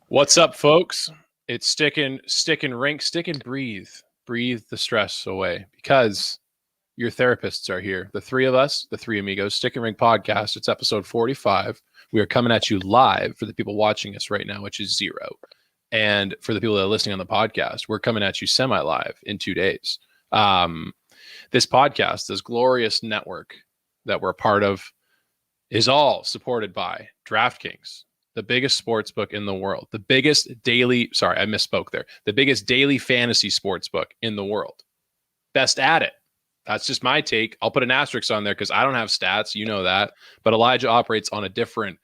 What's up, folks? It's StickinRink, stick and breathe the stress away, because your therapists are here. The three of us, the three amigos, StickinRink podcast. It's episode 45. We are coming at you live for the people watching us right now, which is 0. And for the people that are listening on the podcast, we're coming at you semi-live in 2 days. This podcast, this glorious network that we're a part of, is all supported by DraftKings, the biggest sports book in the world, the biggest daily, sorry, I misspoke there, the biggest daily fantasy sports book in the world. Best at it. That's just my take. I'll put an asterisk on there because I don't have stats, you know that, but Elijah operates on a different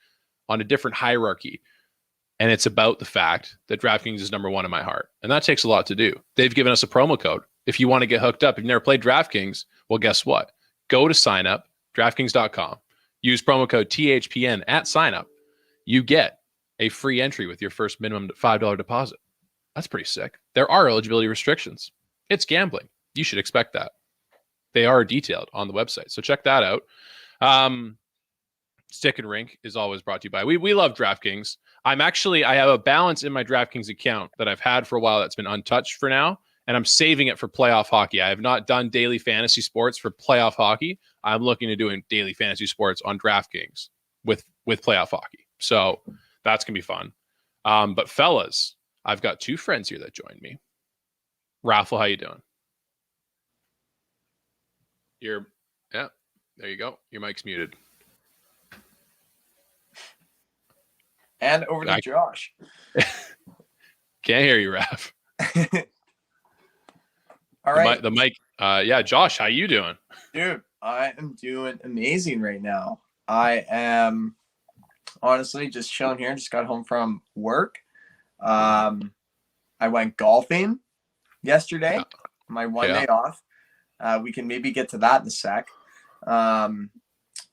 hierarchy. And it's about the fact that DraftKings is number one in my heart. And that takes a lot to do. They've given us a promo code. If you want to get hooked up, if you've never played DraftKings, well, guess what? Go to sign up, DraftKings.com. Use promo code THPN at sign up. You get a free entry with your first minimum $5 deposit. That's pretty sick. There are eligibility restrictions. It's gambling. You should expect that. They are detailed on the website. So check that out. StickinRink is always brought to you by. We love DraftKings. I have a balance in my DraftKings account that I've had for a while that's been untouched for now, and I'm saving it for playoff hockey. I have not done daily fantasy sports for playoff hockey. I'm looking to doing daily fantasy sports on DraftKings with playoff hockey. So that's going to be fun. But fellas, I've got 2 friends here that joined me. Raffle, how you doing? Yeah, there you go. Your mic's muted. And over to Josh. Can't hear you, Raph. All right. The mic. Josh, how you doing? Dude, I am doing amazing right now. I am honestly just chilling here. Just got home from work. I went golfing yesterday. My one day off. We can maybe get to that in a sec.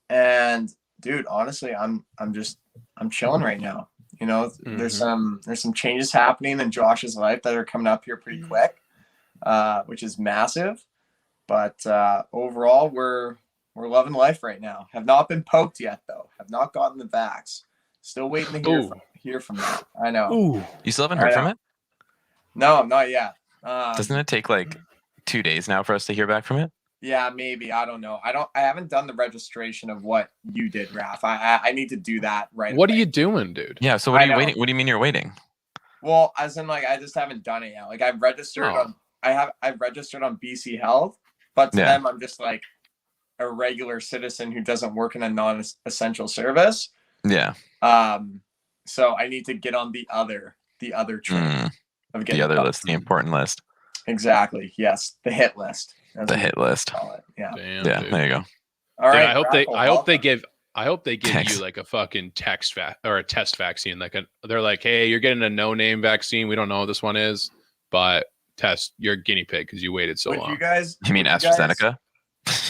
And dude, honestly, I'm chilling right now. You know, there's some changes happening in Josh's life that are coming up here pretty quick, which is massive. But overall, we're loving life right now. Have not been poked yet, though. Have not gotten the vax. Still waiting to hear from that. I know. Ooh. You still haven't heard from it? No, not yet. Doesn't it take like 2 days now for us to hear back from it? Yeah, maybe. I don't know. I haven't done the registration of what you did, Raph. I need to do that right What away. are you doing, dude? Yeah, so what are you waiting? What do you mean you're waiting? Well, as in like I just haven't done it yet. Like I've registered I've registered on BC Health, but to them I'm just like a regular citizen who doesn't work in a non-essential service. Yeah. So I need to get on the other train of getting the other list, the important list. Exactly. Yes, the hit list. The hit list. Yeah. Damn, yeah. Dude. There you go. All right. I hope they give Thanks. you like a fucking or a test vaccine. They're like, hey, you're getting a no-name vaccine. We don't know what this one is, but you're a guinea pig because you waited so long. You mean AstraZeneca?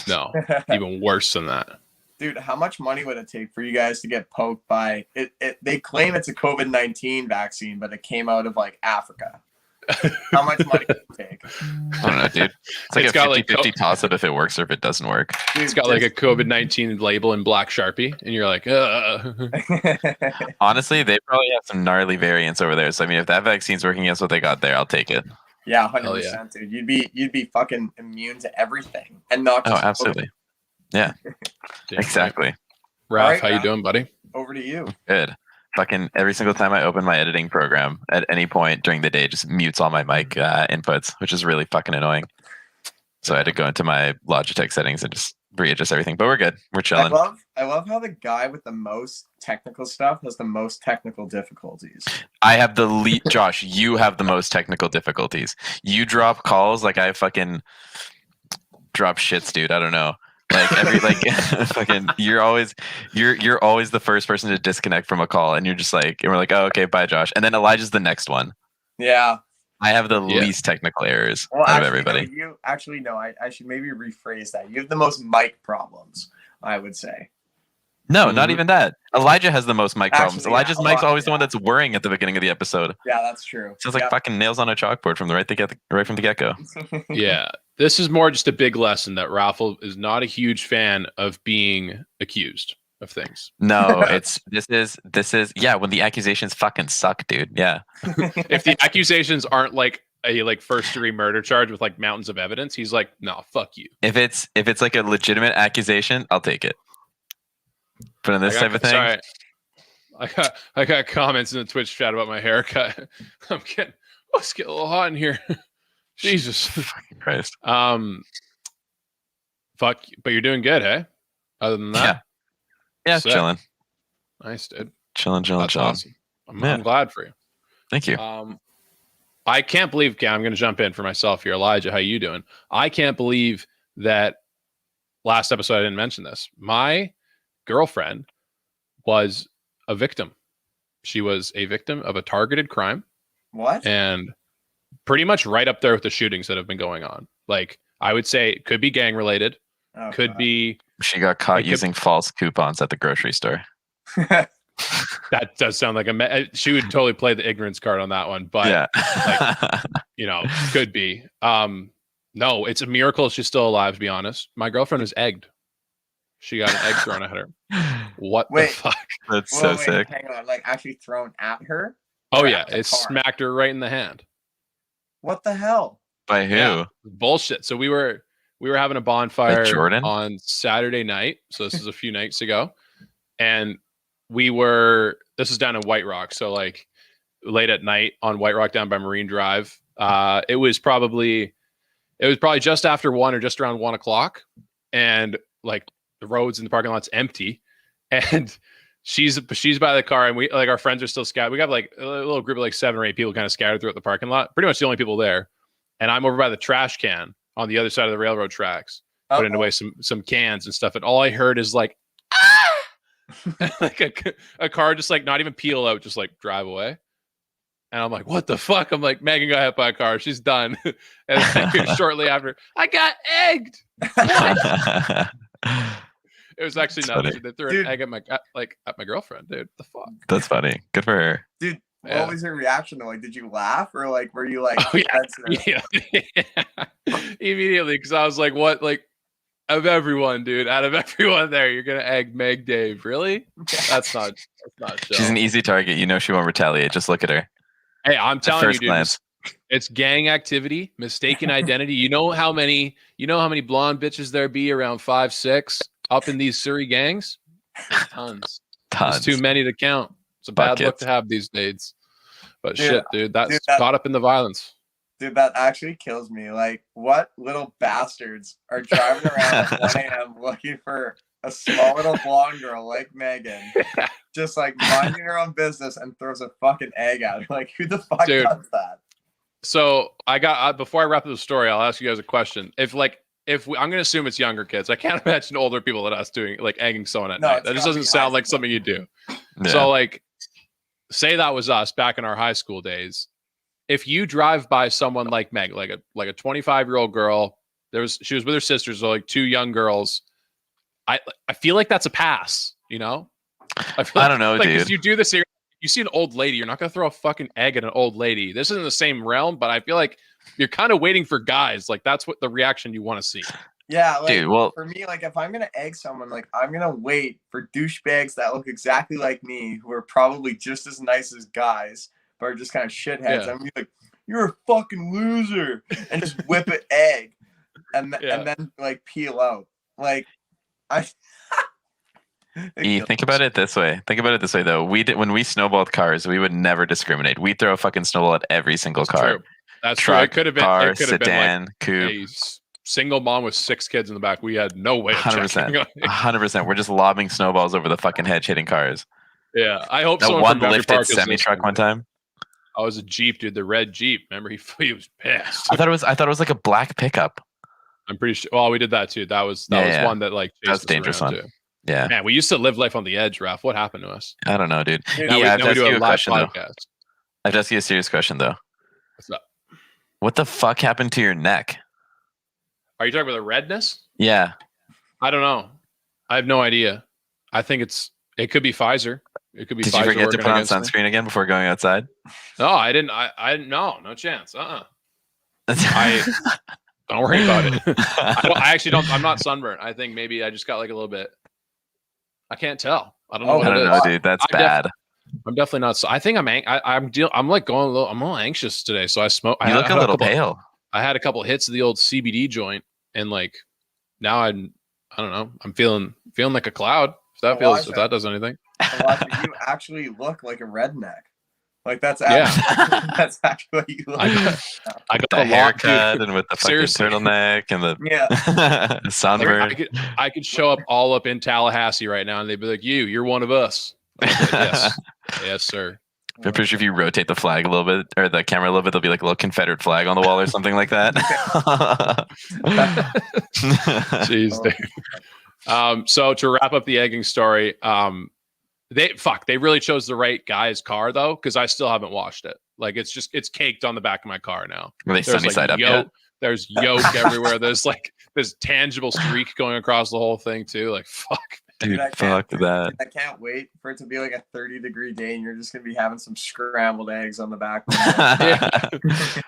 No, even worse than that. Dude, how much money would it take for you guys to get poked by it? They claim it's a COVID-19 vaccine, but it came out of like Africa. How much money would it take? I don't know, dude. It's like a 50-50 toss-up if it works or if it doesn't work. Dude, it's got like a COVID-19 label in black Sharpie, and you're like, Honestly, they probably have some gnarly variants over there. So I mean, if that vaccine's working against what they got there, I'll take it. Yeah, 100%, dude. You'd be fucking immune to everything, and not just absolutely. COVID. Yeah, exactly. Raph, how you doing, buddy? Over to you. Good. Fucking every single time I open my editing program at any point during the day, just mutes all my mic inputs, which is really fucking annoying. So I had to go into my Logitech settings and just readjust everything. But we're good. We're chilling. I love how the guy with the most technical stuff has the most technical difficulties. I have the lead. Josh, you have the most technical difficulties. You drop calls like I fucking drop shits, dude. I don't know. Fucking you're always the first person to disconnect from a call, and you're just like, and we're like, oh, okay, bye, Josh. And then Elijah's the next one. Yeah. I have the Yeah. least technical errors Well, out of actually, everybody. no, you actually no. I should maybe rephrase that. You have the most mic problems, I would say. No, not Mhm. even that. Elijah has the most mic problems. Actually, yeah, Elijah's a mic's lot, always the one yeah. that's whirring at the beginning of the episode. Yeah, that's true. Sounds like fucking nails on a chalkboard from right from the get go. Yeah. This is more just a big lesson that Raffle is not a huge fan of being accused of things. No, this is yeah. When the accusations fucking suck, dude. Yeah. If the accusations aren't like a first degree murder charge with like mountains of evidence, he's like, no, fuck you. If it's like a legitimate accusation, I'll take it. But in this type of thing, sorry, I got comments in the Twitch chat about my haircut. It's getting a little hot in here. Jesus. fucking Christ. Fuck, but you're doing good, hey? Other than that, Yeah, sick. chilling. Nice, dude. Chilling. That's awesome. I'm glad for you. Thank you. I can't believe. Okay, I'm going to jump in for myself here, Elijah. How you doing? I can't believe that last episode I didn't mention this. My girlfriend was a victim. She was a victim of a targeted crime. What? And pretty much right up there with the shootings that have been going on. Like, I would say it could be gang related. Oh, Could God. be. She got caught using false coupons at the grocery store. That does sound like she would totally play the ignorance card on that one, but yeah. Could be. No, it's a miracle she's still alive, to be honest. My girlfriend was egged. She got an egg thrown at her. What the fuck? That's so sick. Hang on, like actually thrown at her? Oh yeah, it smacked her right in the hand. What the hell? By who? Yeah, bullshit. So we were having a bonfire Jordan? on Saturday night. So this is a few nights ago. And this is down in White Rock. So like late at night on White Rock down by Marine Drive. It was probably just after 1 or just around 1 o'clock. And like the roads and the parking lot's empty. And she's by the car, and we like our friends are still scattered. We got like a little group of like 7 or 8 people kind of scattered throughout the parking lot. Pretty much the only people there. And I'm over by the trash can on the other side of the railroad tracks, putting away some cans and stuff. And all I heard is like, like a car just like not even peel out, just like drive away. And I'm like, what the fuck? I'm like, Megan got hit by a car. She's done. And shortly after, I got egged. It was actually nothing. They threw an egg at my girlfriend, dude. The fuck? That's funny. Good for her. Dude, what was her reaction though? Like, did you laugh or like were you like yeah. Immediately, because I was like, what? Like, out of everyone there, you're gonna egg Meg Dave. Really? That's not She's an easy target. You know she won't retaliate. Just look at her. Hey, I'm telling you, dude. Glance. It's gang activity, mistaken identity. You know how many blonde bitches there be around 5'6" up in these Surrey gangs? Tons. There's too many to count. It's a bad look to have these days. But shit, dude, that's caught up in the violence. Dude, that actually kills me. Like, what little bastards are driving around at 1 a.m. looking for a small little blonde girl like Megan, just like minding her own business and throws a fucking egg at her? Like, who the fuck does that? So before I wrap up the story, I'll ask you guys a question. I'm going to assume it's younger kids. I can't imagine older people than us doing like egging someone at night. That just doesn't sound like something you do. Yeah. So like, say that was us back in our high school days. If you drive by someone like Meg, like a 25-year-old girl, she was with her sisters, so like 2 young girls. I feel like that's a pass, you know? I don't know, dude. You do this here. You see an old lady, you're not going to throw a fucking egg at an old lady. This isn't the same realm, but I feel like you're kind of waiting for guys. Like, that's what the reaction you want to see. Yeah, like, dude, well, for me, like, if I'm going to egg someone, like, I'm going to wait for douchebags that look exactly like me, who are probably just as nice as guys, but are just kind of shitheads. Yeah. I'm going to be like, you're a fucking loser, and just whip an egg, and then, like, peel out. Like, think about it this way. Though. When we snowballed cars, we would never discriminate. We'd throw a fucking snowball at every single car. True. That's truck, true. It could have been car, sedan, been like coupe. A single mom with 6 kids in the back. We had no way of 100%. 100%. We're just lobbing snowballs over the fucking hedge, hitting cars. Yeah, I hope that one lifted semi truck one time. I was a Jeep, dude. The red Jeep. Remember, he was pissed. I thought it was like a black pickup. I'm pretty sure. Well, we did that too. That was one that like that was a dangerous one. Too. Yeah, man, we used to live life on the edge, Ralph. What happened to us? I don't know, dude. Now we do a live podcast. I have to ask you a serious question though. What's up? What the fuck happened to your neck? Are you talking about the redness? Yeah. I don't know. I have no idea. I think it could be Pfizer. It could be Did Pfizer you forget to working put on against me. sunscreen again before going outside? No, I didn't. No chance. Don't worry about it. I actually don't. I'm not sunburned. I think maybe I just got like a little bit. I can't tell. I don't know what I it don't is. know, dude. That's bad. I'm definitely not. I think I'm like going a little. I'm a little anxious today. So I smoke. You look a little pale. I had a couple hits of the old CBD joint, and like now I don't know. I'm feeling like a cloud. If that does anything. Elijah, you actually look like a redneck. Like that's actually, that's actually what you look like. I got the haircut and with the fucking turtleneck and the sunburn. I could show up in Tallahassee right now, and they'd be like, "You're one of us." Like, yes, sir. I'm pretty sure if you rotate the flag a little bit or the camera a little bit, there'll be like a little Confederate flag on the wall or something like that. Jeez, dude. So to wrap up the egging story, they really chose the right guy's car though, because I still haven't washed it. Like it's caked on the back of my car now. Are they sunny side up yet? There's yolk everywhere. There's like this tangible streak going across the whole thing too. Like fuck. Dude, fuck that. I can't wait for it to be like a 30-degre day and you're just going to be having some scrambled eggs on the back. Well,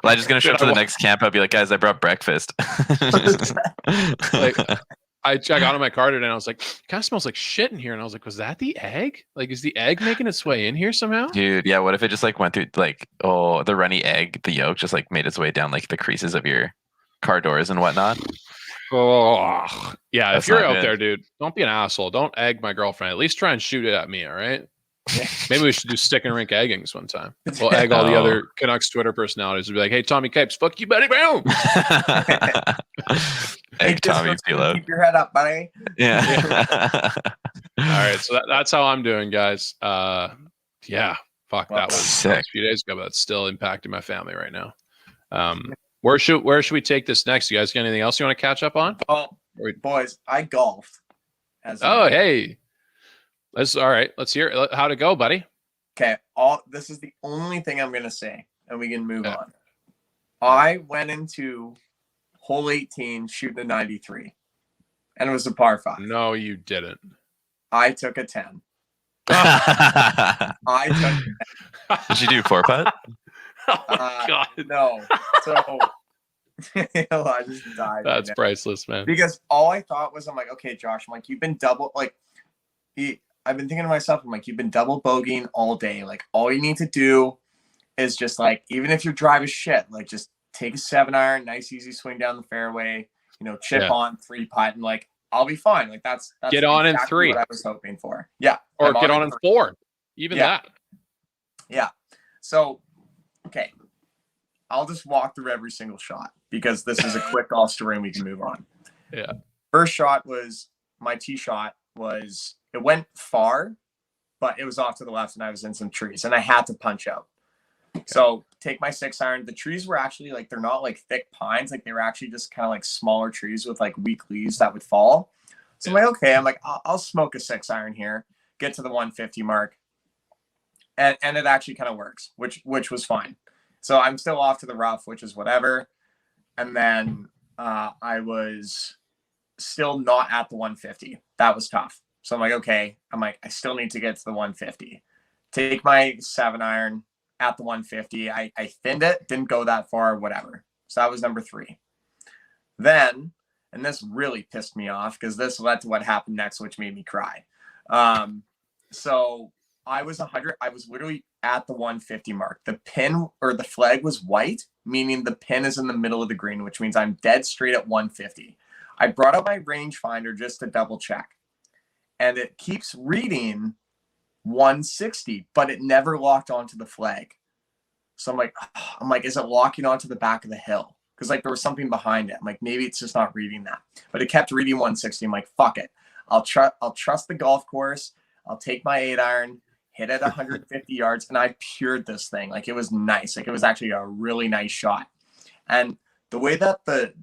I'm just going to show up to the next camp. I'll be like, guys, I brought breakfast. Like, I got in my car today and I was like, it kind of smells like shit in here. And I was like, was that the egg? Like, is the egg making its way in here somehow? Dude, yeah. What if it just like went through like, the runny egg, the yolk just like made its way down like the creases of your car doors and whatnot? Oh, yeah. That's if you're not out good. there, dude, don't be an asshole. Don't egg my girlfriend. At least try and shoot it at me. All right. Maybe we should do StickinRink eggings one time. We'll egg all the other Canucks Twitter personalities and be like, hey, Tommy Capes, fuck you, buddy. Boom. Egg Tommy Pilo. Keep your head up, buddy. Yeah. All right. So that's how I'm doing, guys. Yeah. Fuck, that was sick. A few days ago, but it's still impacting my family right now. Where should we take this next? You guys got anything else you want to catch up on? Well, boys, I golfed. Hey. That's all right. Let's hear it. How'd it go, buddy? Okay. This is the only thing I'm gonna say, and we can move on. I went into hole 18 shooting a 93, and it was a par 5. No, you didn't. I took a 10. Did you do 4-putt? Oh my God. No. So I just died. That's priceless, man. Because all I thought was, I'm like, okay, Josh, I'm like, you've been I've been thinking to myself, I'm like, you've been double bogeying all day. Like, all you need to do is just like, even if your drive is shit, like just take a 7-iron, nice easy swing down the fairway, chip on 3-putt, and like I'll be fine. Like that's get on exactly in 3. what I was hoping for. Yeah. Or get on in 4. Even that. Yeah. So okay. I'll just walk through every single shot because this is a quick golf story and we can move on. Yeah. First shot was my tee shot it went far, but it was off to the left and I was in some trees and I had to punch out. Okay. So take my 6-iron. The trees were actually like, they're not like thick pines. Like they were actually just kind of like smaller trees with like weak leaves that would fall. So I'm like, okay, I'll smoke a 6-iron here, get to the 150 mark. And it actually kind of works, which was fine. So I'm still off to the rough, which is whatever. And then I was still not at the 150. That was tough. So I'm like, okay. I still need to get to the 150. Take my 7-iron at the 150. I thinned it, didn't go that far, whatever. So that was number 3. Then, and this really pissed me off because this led to what happened next, which made me cry. So I was literally at the 150 mark. The pin or the flag was white, meaning the pin is in the middle of the green, which means I'm dead straight at 150. I brought out my rangefinder just to double check. And it keeps reading 160, but it never locked onto the flag. So I'm like, is it locking onto the back of the hill? Because like there was something behind it. I'm like, maybe it's just not reading that. But it kept reading 160. I'm like, fuck it. I'll trust the golf course. I'll take my 8-iron, hit it 150 yards, and I pured this thing. Like it was nice. Like it was actually a really nice shot. And the way that the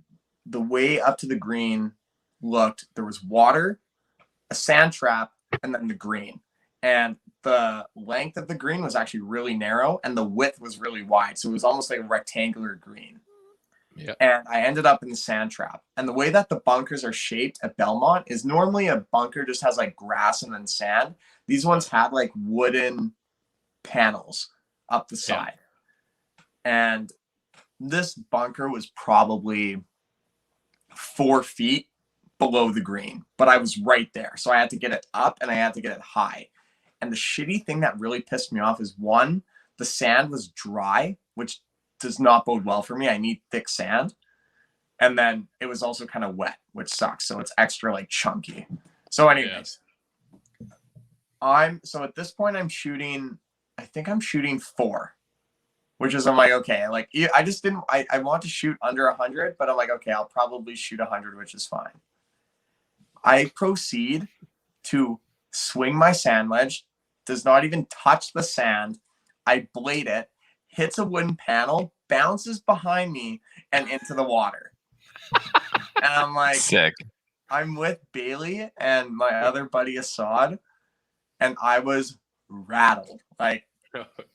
way up to the green looked, there was water, a sand trap, and then the green. And the length of the green was actually really narrow and the width was really wide. So it was almost like a rectangular green. Yeah. And I ended up in the sand trap. And the way that the bunkers are shaped at Belmont is normally a bunker just has like grass and then sand. These ones had like wooden panels up the side. And this bunker was probably 4 feet below the green, but I was right there. So I had to get it up and I had to get it high. And the shitty thing that really pissed me off is one, the sand was dry, which does not bode well for me. I need thick sand. And then it was also kind of wet, which sucks. So it's extra like chunky. So anyways, so at this point I'm shooting 4, which is, I'm like, okay, like I just didn't, I want to shoot under 100, but I'm like, okay, I'll probably shoot 100, which is fine. I proceed to swing my sand ledge, does not even touch the sand. I blade it, hits a wooden panel, bounces behind me and into the water. And I'm like, sick. I'm with Bailey and my other buddy Assad, and I was rattled. Like,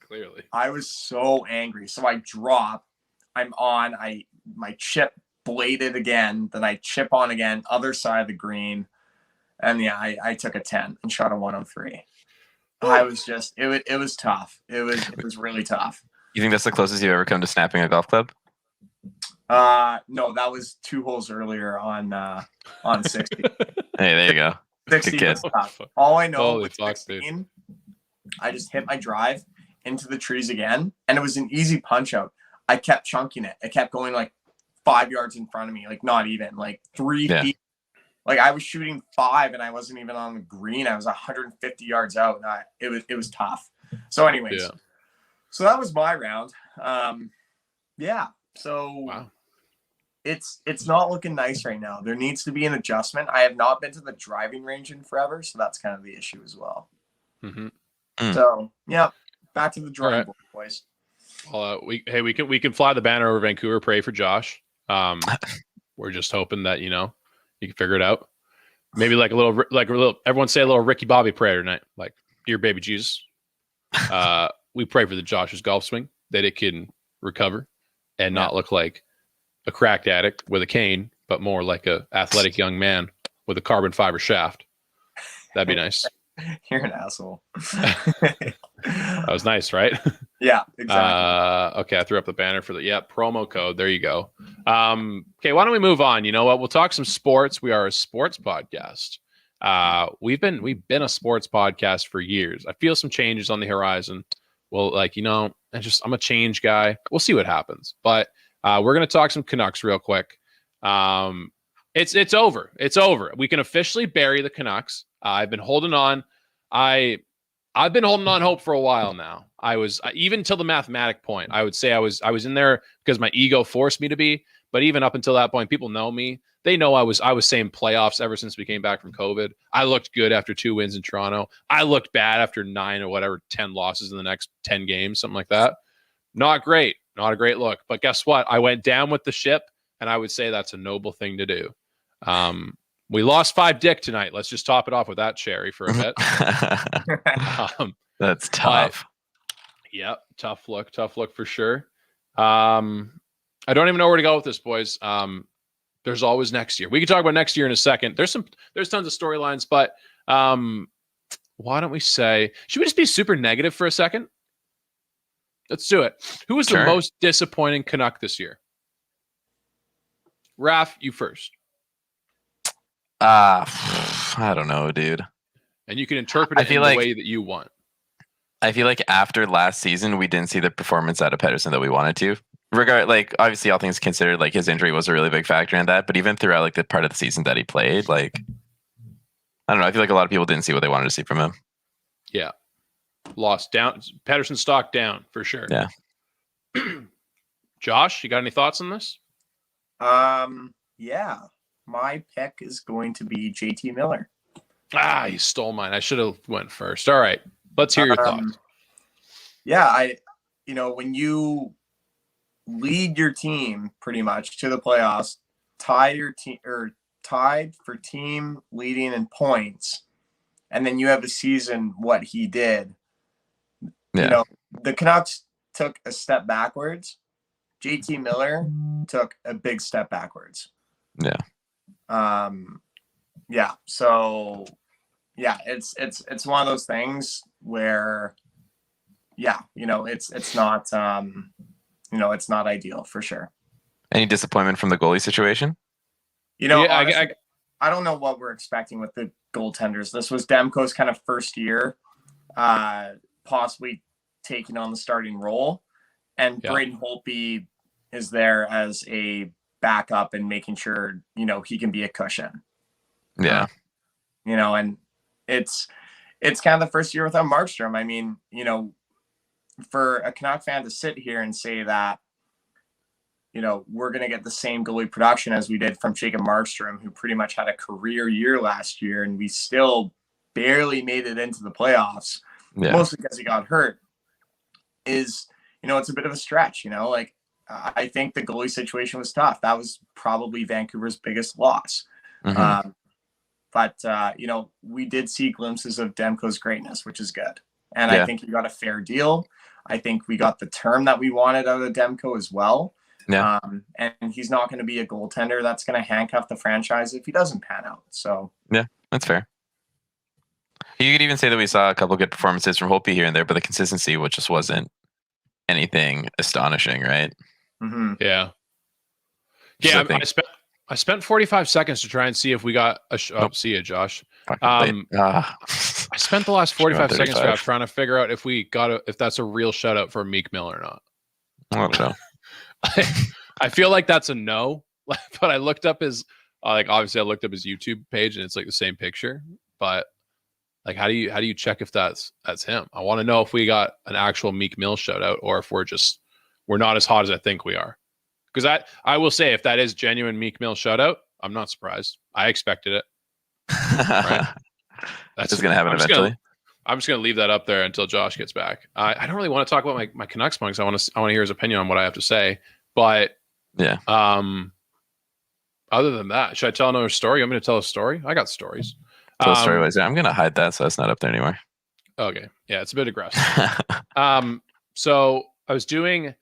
clearly. I was so angry. So I drop, I'm on, my chip bladed again, then I chip on again, other side of the green. And yeah, I took a 10 and shot a 103. I was just, it was tough. It was really tough. You think that's the closest you've ever come to snapping a golf club? No, that was 2 holes earlier on 60. Hey, there you go. 60 Good kid. was tough. All I know Holy with fuck, 16, dude. I just hit my drive into the trees again, and it was an easy punch out. I kept chunking it. It kept going like 5 yards in front of me, like not even, like 3 feet. Like I was shooting 5 and I wasn't even on the green. I was 150 yards out. And it was tough. So anyways, so that was my round. Yeah. So wow. It's not looking nice right now. There needs to be an adjustment. I have not been to the driving range in forever, so that's kind of the issue as well. Mm-hmm. So yeah, back to the drawing board, boys. Well, we can fly the banner over Vancouver. Pray for Josh. We're just hoping that you can figure it out. Maybe like a little. Everyone say a little Ricky Bobby prayer tonight. Like, dear baby Jesus, we pray for the Josh's golf swing that it can recover and not look like a cracked addict with a cane, but more like a athletic young man with a carbon fiber shaft. That'd be nice. You're an asshole. That was nice, right? Yeah, exactly. Okay, I threw up the banner for the promo code. There you go. Okay, why don't we move on? You know what? We'll talk some sports. We are a sports podcast. We've been a sports podcast for years. I feel some changes on the horizon. Well, I'm a change guy. We'll see what happens. But we're gonna talk some Canucks real quick. It's over. It's over. We can officially bury the Canucks. I've been holding on. I've been holding on hope for a while now. I was even till the mathematic point. I would say I was in there because my ego forced me to be. But even up until that point, people know me. They know I was saying playoffs ever since we came back from COVID. I looked good after 2 wins in Toronto. I looked bad after 9 or whatever 10 losses in the next 10 games, something like that. Not great. Not a great look. But guess what? I went down with the ship, and I would say that's a noble thing to do. We lost 5 dick tonight. Let's just top it off with that cherry for a bit. That's tough. Yep, tough look for sure. I don't even know where to go with this, boys. There's always next year. We can talk about next year in a second. There's tons of storylines, but why don't we say, should we just be super negative for a second? Let's do it. Who was the most disappointing Canuck this year? Raph, you first. I don't know, dude. And you can interpret it in the way that you want. I feel like after last season, we didn't see the performance out of Pettersson that we wanted to. Obviously, all things considered, like his injury was a really big factor in that. But even throughout like the part of the season that he played, like I don't know, I feel like a lot of people didn't see what they wanted to see from him. Yeah, lost down. Pettersson stock down for sure. Yeah. Josh, you got any thoughts on this? Yeah. My pick is going to be JT Miller. You stole mine. I should have went first. All right. Let's hear your thoughts. Yeah, when you lead your team pretty much to the playoffs, tied for team leading in points, and then you have a season what he did. Yeah. The Canucks took a step backwards, JT Miller took a big step backwards. Yeah. Yeah. So yeah, it's one of those things where, yeah, it's not, it's not ideal for sure. Any disappointment from the goalie situation? Honestly, I don't know what we're expecting with the goaltenders. This was Demko's kind of first year, possibly taking on the starting role, and Braden Holtby is there as a backup and making sure he can be a cushion. Yeah. And it's kind of the first year without Markstrom. I mean, for a Canuck fan to sit here and say that, we're going to get the same goalie production as we did from Jacob Markstrom, who pretty much had a career year last year, and we still barely made it into the playoffs, mostly because he got hurt, is, it's a bit of a stretch. I think the goalie situation was tough. That was probably Vancouver's biggest loss. Mm-hmm. But we did see glimpses of Demko's greatness, which is good. And I think he got a fair deal. I think we got the term that we wanted out of Demko as well. Yeah. And he's not going to be a goaltender that's going to handcuff the franchise if he doesn't pan out. So yeah, that's fair. You could even say that we saw a couple of good performances from Holtby here and there, but the consistency, which just wasn't anything astonishing, right? Mm-hmm. Yeah. Yeah, I spent 45 seconds to try and see if we got a see you, Josh. I spent the last 45 seconds trying to figure out if we got if that's a real shout out for Meek Mill or not. I don't know. I feel like that's a no, but I looked up his obviously I looked up his YouTube page and it's like the same picture, but like how do you check if that's him? I want to know if we got an actual Meek Mill shout out or if we're not as hot as I think we are. Because I will say, if that is genuine Meek Mill shout out, I'm not surprised. I expected it. Right? That's going to happen eventually. I'm just going to leave that up there until Josh gets back. I don't really want to talk about my Canucks points. I want to hear his opinion on what I have to say. But yeah. Other than that, should I tell another story? I'm going to tell a story. I got stories. Tell a story. I'm going to hide that so it's not up there anymore. Okay. Yeah, it's a bit aggressive. So I was doing.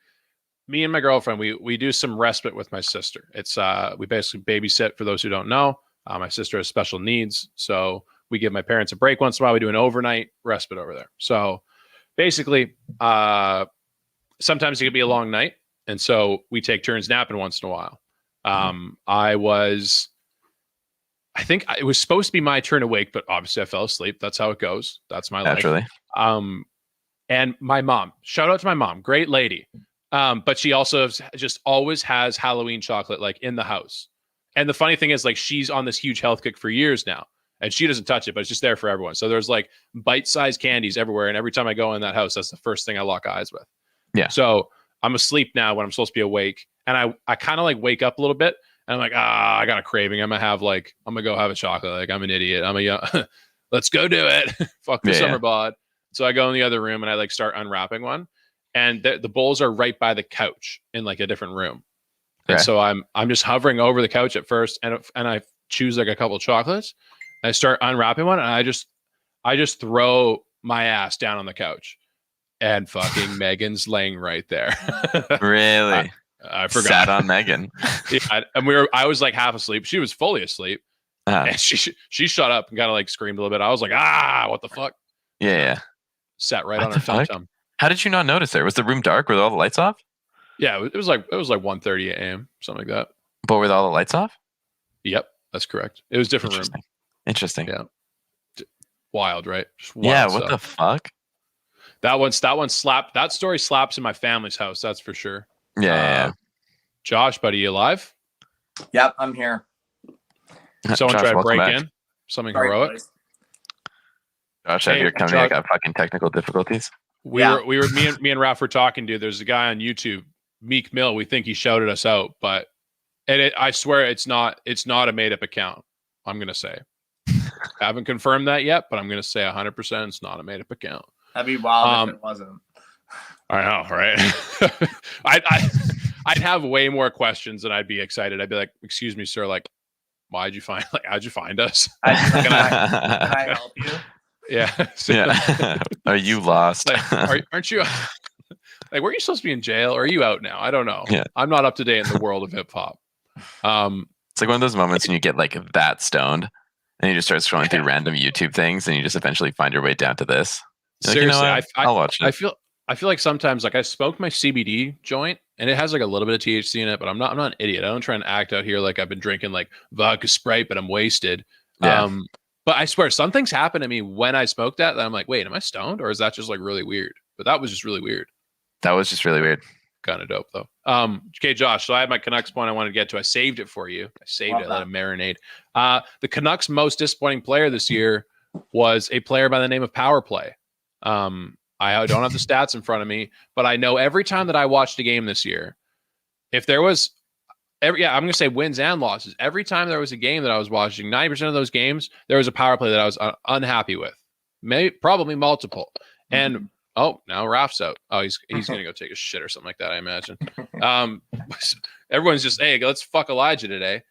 Me and my girlfriend, we do some respite with my sister. It's we basically babysit. For those who don't know, my sister has special needs, so we give my parents a break once in a while. We do an overnight respite over there. So basically, sometimes it could be a long night, and so we take turns napping once in a while. I think it was supposed to be my turn to wake, but obviously I fell asleep. That's how it goes. That's my Naturally. life. And my mom, shout out to my mom, great lady. But she also just always has Halloween chocolate like in the house. And the funny thing is, like, she's on this huge health kick for years now, and she doesn't touch it, but it's just there for everyone. So there's like bite-sized candies everywhere, and every time I go in that house, that's the first thing I lock eyes with. Yeah. So I'm asleep now when I'm supposed to be awake, and I kind of like wake up a little bit, and I'm like, I got a craving. I'm gonna go have a chocolate. Like, I'm an idiot. Let's go do it. Fuck the summer bod. So I go in the other room and I like start unwrapping one. And the bowls are right by the couch in like a different room. Okay. And so I'm just hovering over the couch at first, and I choose like a couple of chocolates. And I start unwrapping one, and I just throw my ass down on the couch, and fucking Megan's laying right there. Really? I forgot. Sat on Megan. Yeah, and I was like half asleep. She was fully asleep, and she shut up and kind of like screamed a little bit. I was like, what the fuck? Yeah. Sat right on her tum-tum. How did you not notice there? Was the room dark? Were all the lights off? Yeah, it was like 1:30 a.m. something like that. But were all the lights off? Yep, that's correct. It was a different room. Interesting. Yeah. Wild, right? Wild what the fuck? That one slapped. That story slaps in my family's house. That's for sure. Yeah. Josh, buddy, you alive? Yep, I'm here. Someone Josh, try to break back. In. Something heroic. Please. Josh, out here coming. I got fucking technical difficulties. We were me and Ralph were talking, dude. There's a guy on YouTube, Meek Mill. We think he shouted us out, but I swear it's not a made up account. I'm gonna say. I haven't confirmed that yet, but I'm gonna say 100% it's not a made up account. That'd be wild if it wasn't. I know, right? I'd have way more questions and I'd be excited. I'd be like, "Excuse me, sir. Like, how'd you find us? Can I help you?" Yeah. Yeah. Are you lost? Like, aren't you? Like, were you supposed to be in jail or are you out now? I don't know. Yeah. I'm not up to date in the world of hip hop. It's like one of those moments when you get like that stoned and you just start scrolling through random YouTube things and you just eventually find your way down to this. You're Seriously, like, I'll watch it. I feel like sometimes like I smoked my CBD joint and it has like a little bit of THC in it, but I'm not an idiot. I don't try and act out here like I've been drinking like vodka Sprite, but I'm wasted. Yeah. But I swear some things happen to me when I smoke that I'm like, wait, am I stoned or is that just like really weird? But that was just really weird. That was just really weird. Kind of dope though. Okay, Josh. So I had my Canucks point I wanted to get to. I saved it for you. I saved it. Let it marinate. The Canucks' most disappointing player this year was a player by the name of Power Play. I don't have the stats in front of me, but I know every time that I watched a game this year, if there was I'm going to say wins and losses. Every time there was a game that I was watching, 90% of those games, there was a power play that I was unhappy with. Probably multiple. And oh, now Raf's out. Oh, he's going to go take a shit or something like that, I imagine. Everyone's just, hey, let's fuck Elijah today.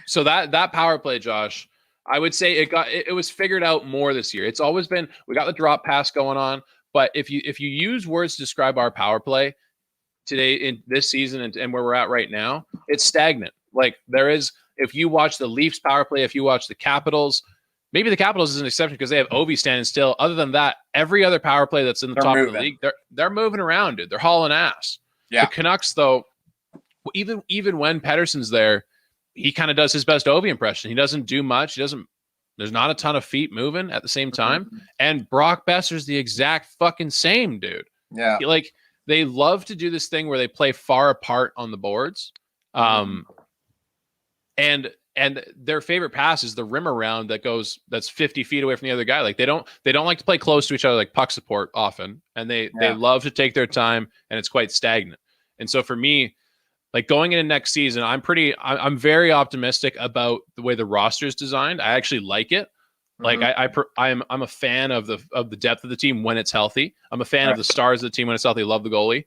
So that power play, Josh, I would say it was figured out more this year. It's always been, we got the drop pass going on, but if you use words to describe our power play today in this season and where we're at right now, it's stagnant. Like there is, if you watch the Leafs power play, if you watch the Capitals, maybe the Capitals is an exception because they have Ovi standing still. Other than that, every other power play that's in the top of the league, they're moving around, dude. They're hauling ass. Yeah. The Canucks, though, even when Pettersson's there, he kind of does his best Ovi impression. He doesn't do much. There's not a ton of feet moving at the same time. And Brock Besser's the exact fucking same, dude. Yeah. They love to do this thing where they play far apart on the boards. And their favorite pass is the rim around that's 50 feet away from the other guy. Like they don't like to play close to each other, like puck support often. And they love to take their time, and it's quite stagnant. And so for me, like going into next season, I'm very optimistic about the way the roster is designed. I actually like it. Like I'm a fan of the depth of the team when it's healthy. I'm a fan of the stars of the team when it's healthy. Love the goalie.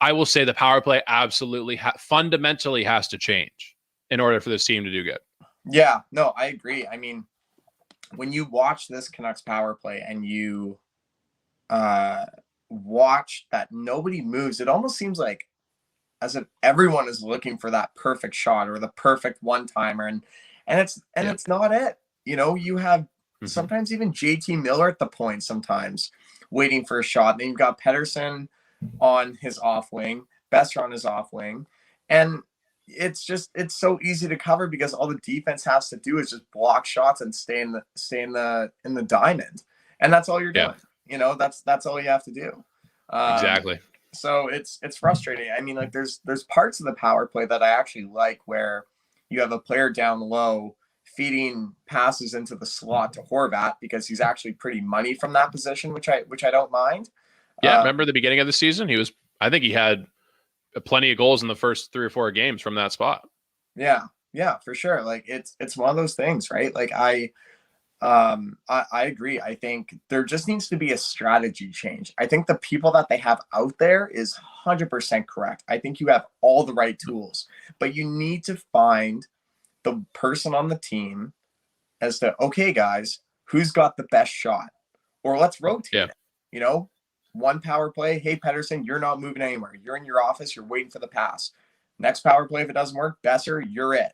I will say the power play absolutely fundamentally has to change in order for this team to do good. Yeah, no, I agree. I mean, when you watch this Canucks power play and you watch that nobody moves, it almost seems like as if everyone is looking for that perfect shot or the perfect one-timer, and it's not it. You know, you have sometimes even JT Miller at the point sometimes waiting for a shot. Then you've got Pettersson on his off wing, Besser on his off wing, and it's so easy to cover because all the defense has to do is just block shots and stay in the diamond, and that's all you're doing. You know, that's all you have to do. Exactly. So it's frustrating. I mean, like there's parts of the power play that I actually like where you have a player down low feeding passes into the slot to Horvat because he's actually pretty money from that position, which I don't mind. Yeah, remember the beginning of the season? I think he had plenty of goals in the first 3 or 4 games from that spot. Yeah, for sure. Like it's one of those things, right? Like I agree. I think there just needs to be a strategy change. I think the people that they have out there is 100% correct. I think you have all the right tools, but you need to find the person on the team as to, okay, guys, who's got the best shot? Or let's rotate it. You know, one power play, hey, Pettersson, you're not moving anywhere. You're in your office. You're waiting for the pass. Next power play, if it doesn't work, Besser, you're it.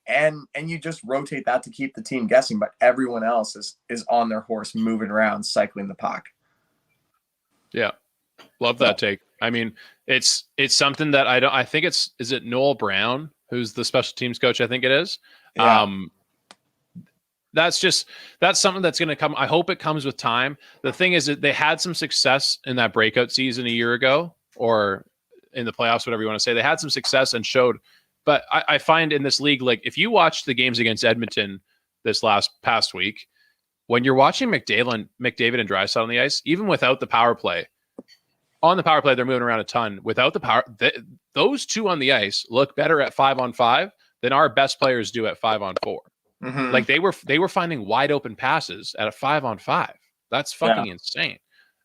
And you just rotate that to keep the team guessing, but everyone else is on their horse, moving around, cycling the puck. Yeah. Love that take. I mean, it's something that I think is it Noel Brown, who's the special teams coach? I think it is. Yeah. That's something that's going to come. I hope it comes with time. The thing is that they had some success in that breakout season a year ago, or in the playoffs, whatever you want to say. They had some success and showed. But I find in this league, like if you watch the games against Edmonton this past week, when you're watching McDavid and Draisaitl on the ice, even without the power play, on the power play they're moving around a ton. Without the power, those two on the ice look better at 5-on-5 than our best players do at 5-on-4. Like they were finding wide open passes at a 5-on-5. That's fucking insane.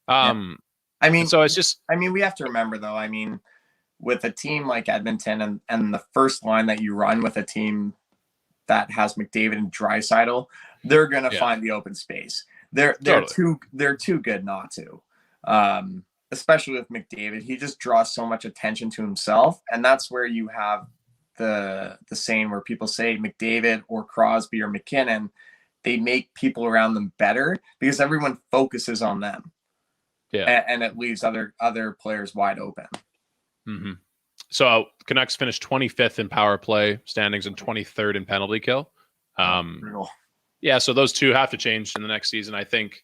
I mean, so it's just. I mean, we have to remember though. I mean, with a team like Edmonton and the first line that you run with a team that has McDavid and Draisaitl, they're gonna find the open space. They're too good not to. especially with McDavid. He just draws so much attention to himself, and that's where you have the saying where people say McDavid or Crosby or McKinnon, they make people around them better because everyone focuses on them. Yeah. And it leaves other players wide open. Mm-hmm. So Canucks finished 25th in power play standings and 23rd in penalty kill. Yeah, so those two have to change in the next season, I think.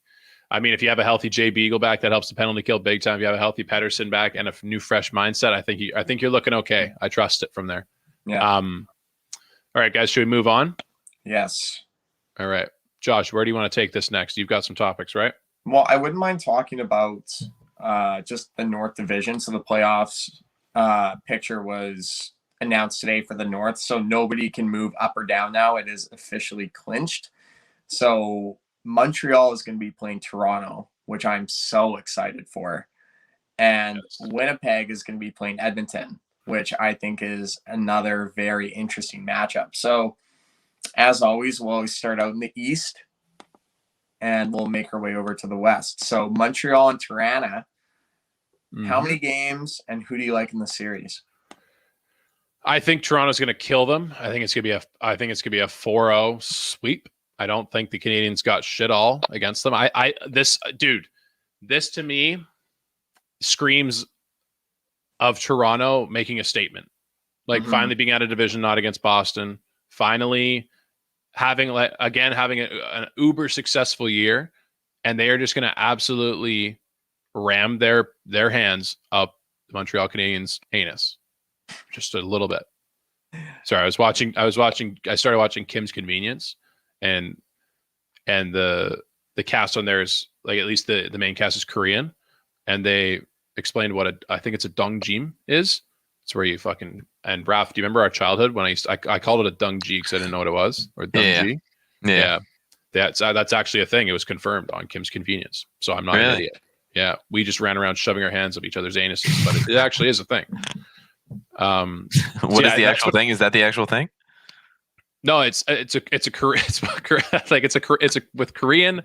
I mean, if you have a healthy Jay Beagle back, that helps the penalty kill big time. If you have a healthy Pettersson back and a new fresh mindset, I think you're looking okay. I trust it from there. Yeah. All right, guys, should we move on? Yes. All right. Josh, where do you want to take this next? You've got some topics, right? Well, I wouldn't mind talking about just the North Division. So the playoffs picture was announced today for the North. So nobody can move up or down now. It is officially clinched. So Montreal is going to be playing Toronto, which I'm so excited for. And Winnipeg is going to be playing Edmonton, which I think is another very interesting matchup. So as always, we'll always start out in the East and we'll make our way over to the West. So Montreal and Toronto, how many games and who do you like in the series? I think Toronto's going to kill them. I think it's going to be a 4-0 sweep. I don't think the Canadians got shit all against them. This to me screams of Toronto making a statement. Like finally being out of division, not against Boston, finally having an uber successful year, and they are just going to absolutely ram their hands up the Montreal Canadiens' anus just a little bit. Sorry, I started watching Kim's Convenience, and the cast on there is like, at least the main cast is Korean, and they explained what I think it's a dongjim is. It's where you fucking, and Raph, do you remember our childhood when I called it a dungji because I didn't know what it was, or dungji? Yeah. That's actually a thing. It was confirmed on Kim's Convenience. So I'm not an idiot. Yeah, we just ran around shoving our hands up each other's anuses, but it actually is a thing. What is the actual thing? Is that the actual thing? No, it's with Korean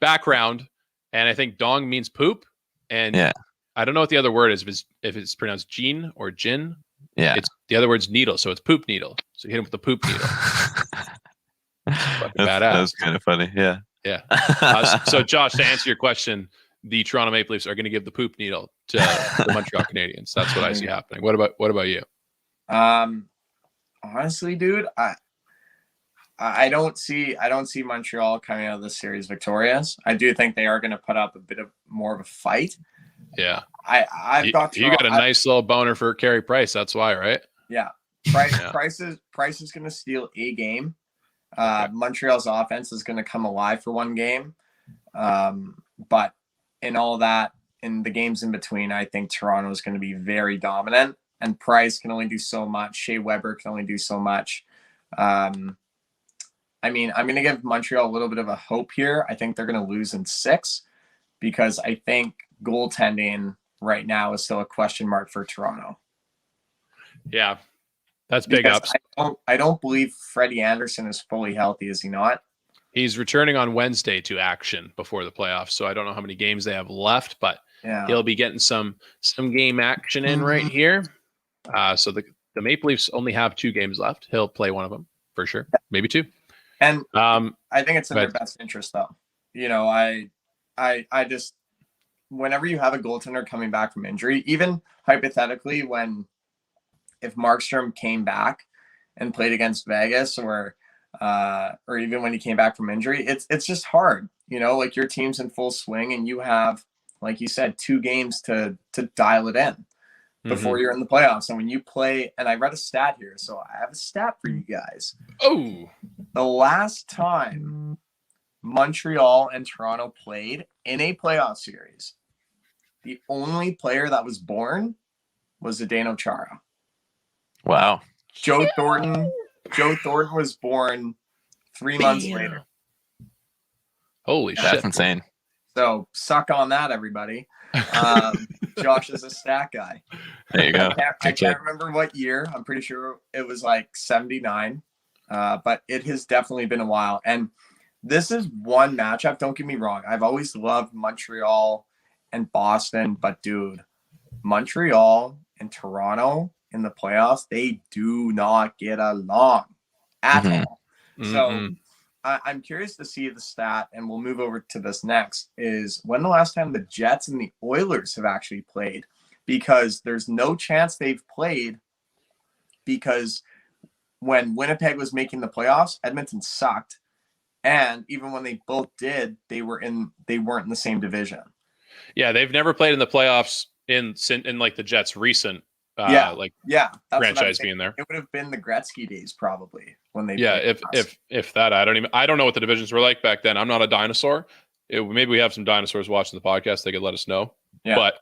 background, and I think dong means poop, and I don't know what the other word is, if it's pronounced jin or jin. Yeah, it's the other word's needle, so it's poop needle. So you hit him with the poop needle. Badass. That's kind of funny. Yeah. So Josh, to answer your question, the Toronto Maple Leafs are going to give the poop needle to the Montreal Canadiens. That's what I see happening. What about you? Honestly, dude, I don't see Montreal coming out of this series victorious. I do think they are going to put up a bit of more of a fight. Yeah, I've got you got a nice little boner for Carey Price. That's why, right? Yeah, Price is going to steal a game. Montreal's offense is going to come alive for one game, but in all that, in the games in between, I think Toronto is going to be very dominant, and Price can only do so much. Shea Weber can only do so much. I mean, I'm going to give Montreal a little bit of a hope here. I think they're going to lose in 6 because I think goaltending right now is still a question mark for Toronto. Yeah, that's big ups. I don't believe Freddie Anderson is fully healthy. Is he not? He's returning on Wednesday to action before the playoffs, so I don't know how many games they have left, but he'll be getting some game action in right here. So the Maple Leafs only have 2 games left. He'll play one of them for sure, maybe 2. And I think it's in their best interest, though. You know, I just, whenever you have a goaltender coming back from injury, even hypothetically, if Markstrom came back and played against Vegas, or even when he came back from injury, it's just hard. You know, like your team's in full swing and you have, like you said, 2 games to dial it in before you're in the playoffs. And when you play, and I read a stat here, so I have a stat for you guys. Oh, the last time Montreal and Toronto played in a playoff series, the only player that was born was Zdeno Chara. Wow. Joe Thornton was born 3 months later. Holy shit. That's insane. So suck on that, everybody. Josh is a stat guy. There you go. I can't remember what year. I'm pretty sure it was like 79. But it has definitely been a while. And this is one matchup. Don't get me wrong. I've always loved Montreal and Boston, but dude, Montreal and Toronto in the playoffs, they do not get along at all. So I'm curious to see the stat, and we'll move over to this next, is when the last time the Jets and the Oilers have actually played, because there's no chance they've played, because when Winnipeg was making the playoffs, Edmonton sucked. And even when they both did, they weren't in the same division. Yeah, they've never played in the playoffs in like the Jets' recent franchise being there. It would have been the Gretzky days probably when they. Yeah, if that, I don't know what the divisions were like back then. I'm not a dinosaur. Maybe we have some dinosaurs watching the podcast. They could let us know. Yeah. But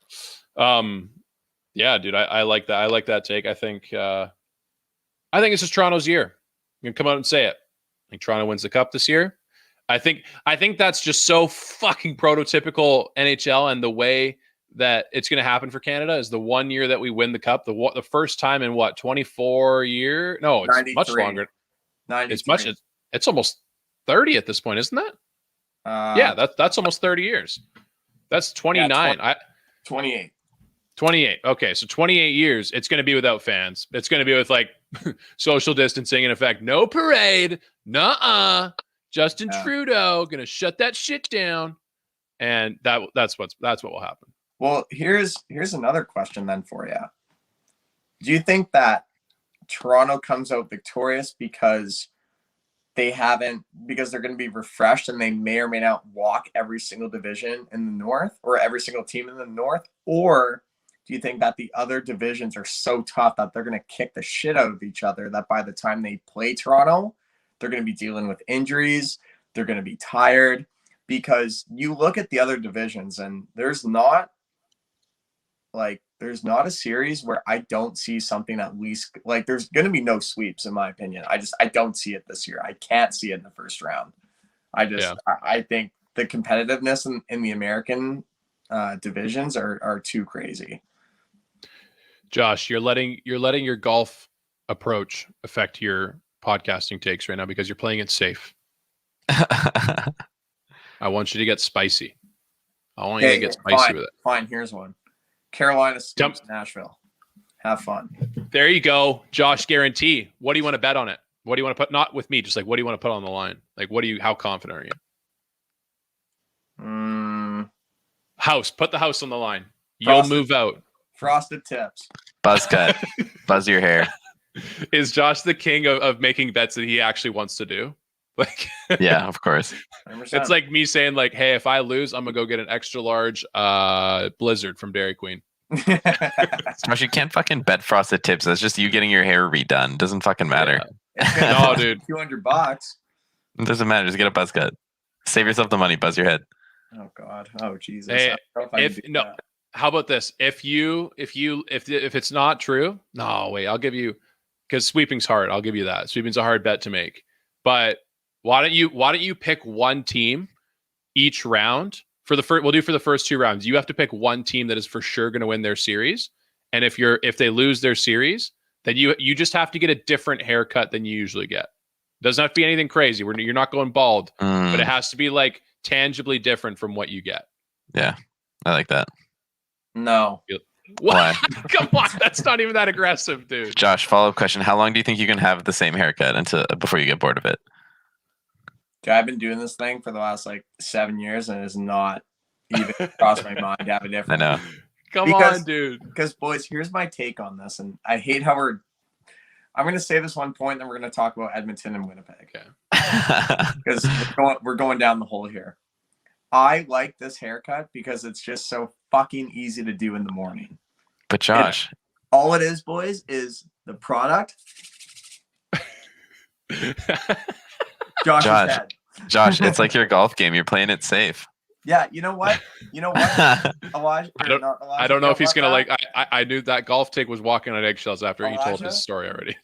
yeah, dude, I like that. I like that take. I think this is Toronto's year. I'm gonna come out and say it. I think Toronto wins the cup this year. I think that's just so fucking prototypical NHL, and the way that it's going to happen for Canada is the 1 year that we win the cup, the first time in 24 years? No, it's 93. Much longer. 93. It's almost 30 at this point, isn't that? Yeah, that's almost 30 years. That's 29. 28. 28. Okay, so 28 years. It's going to be without fans. It's going to be with like social distancing in effect. No parade. Nuh-uh. Justin Trudeau going to shut that shit down, and that's what will happen. Well, here's another question then for you. Do you think that Toronto comes out victorious because they're going to be refreshed and they may or may not walk every single division in the North or every single team in the North? Or do you think that the other divisions are so tough that they're going to kick the shit out of each other, that by the time they play Toronto, they're going to be dealing with injuries, they're going to be tired? Because you look at the other divisions and there's not a series where I don't see something at least, like, there's going to be no sweeps in my opinion. I don't see it this year. I can't see it in the first round. I think the competitiveness in the American divisions are too crazy. Josh, you're letting your golf approach affect your podcasting takes right now because you're playing it safe. I want you to get spicy. I want you to get spicy with it. Fine, here's one. Carolina sweeps Nashville. Have fun. There you go. Josh, guarantee. What do you want to bet on it? What do you want to put? Not with me, just like what do you want to put on the line? Like how confident are you? House. Put the house on the line. You'll move out. Frosted tips. Buzz cut. Buzz your hair. Is Josh the king of making bets that he actually wants to do? Like, yeah, of course. 100%. It's like me saying, like, hey, if I lose, I'm gonna go get an extra large Blizzard from Dairy Queen. Josh, you can't fucking bet frosted tips. That's just you getting your hair redone. Doesn't fucking matter. Yeah. No, dude. $200. It doesn't matter. Just get a buzz cut. Save yourself the money. Buzz your head. Oh God. Oh Jesus. Hey, how about this? If it's not true, no, wait, I'll give you, because sweeping's hard. I'll give you that. Sweeping's a hard bet to make. But why don't you pick one team each round for the first? We'll do for the first two rounds. You have to pick one team that is for sure going to win their series, and if they lose their series, then you just have to get a different haircut than you usually get. Doesn't have to be anything crazy. You're not going bald, but it has to be like tangibly different from what you get. Yeah, I like that. No. What? Come on, that's not even that aggressive, dude. Josh, follow-up question. How long do you think you can have the same haircut before you get bored of it? Dude, I've been doing this thing for the last 7 years, and it's not even crossed my mind to have a different. I know. Come on, dude. Because, boys, here's my take on this, and I hate how I'm going to say this one point, then we're going to talk about Edmonton and Winnipeg. Okay. Because we're going down the hole here. I like this haircut because it's just so fucking easy to do in the morning. But Josh, all it is, boys, is the product. Josh, it's like your golf game. You're playing it safe. Yeah, you know what? Elijah, I don't know if he's gonna like. I knew that golf take was walking on eggshells after he told his story already.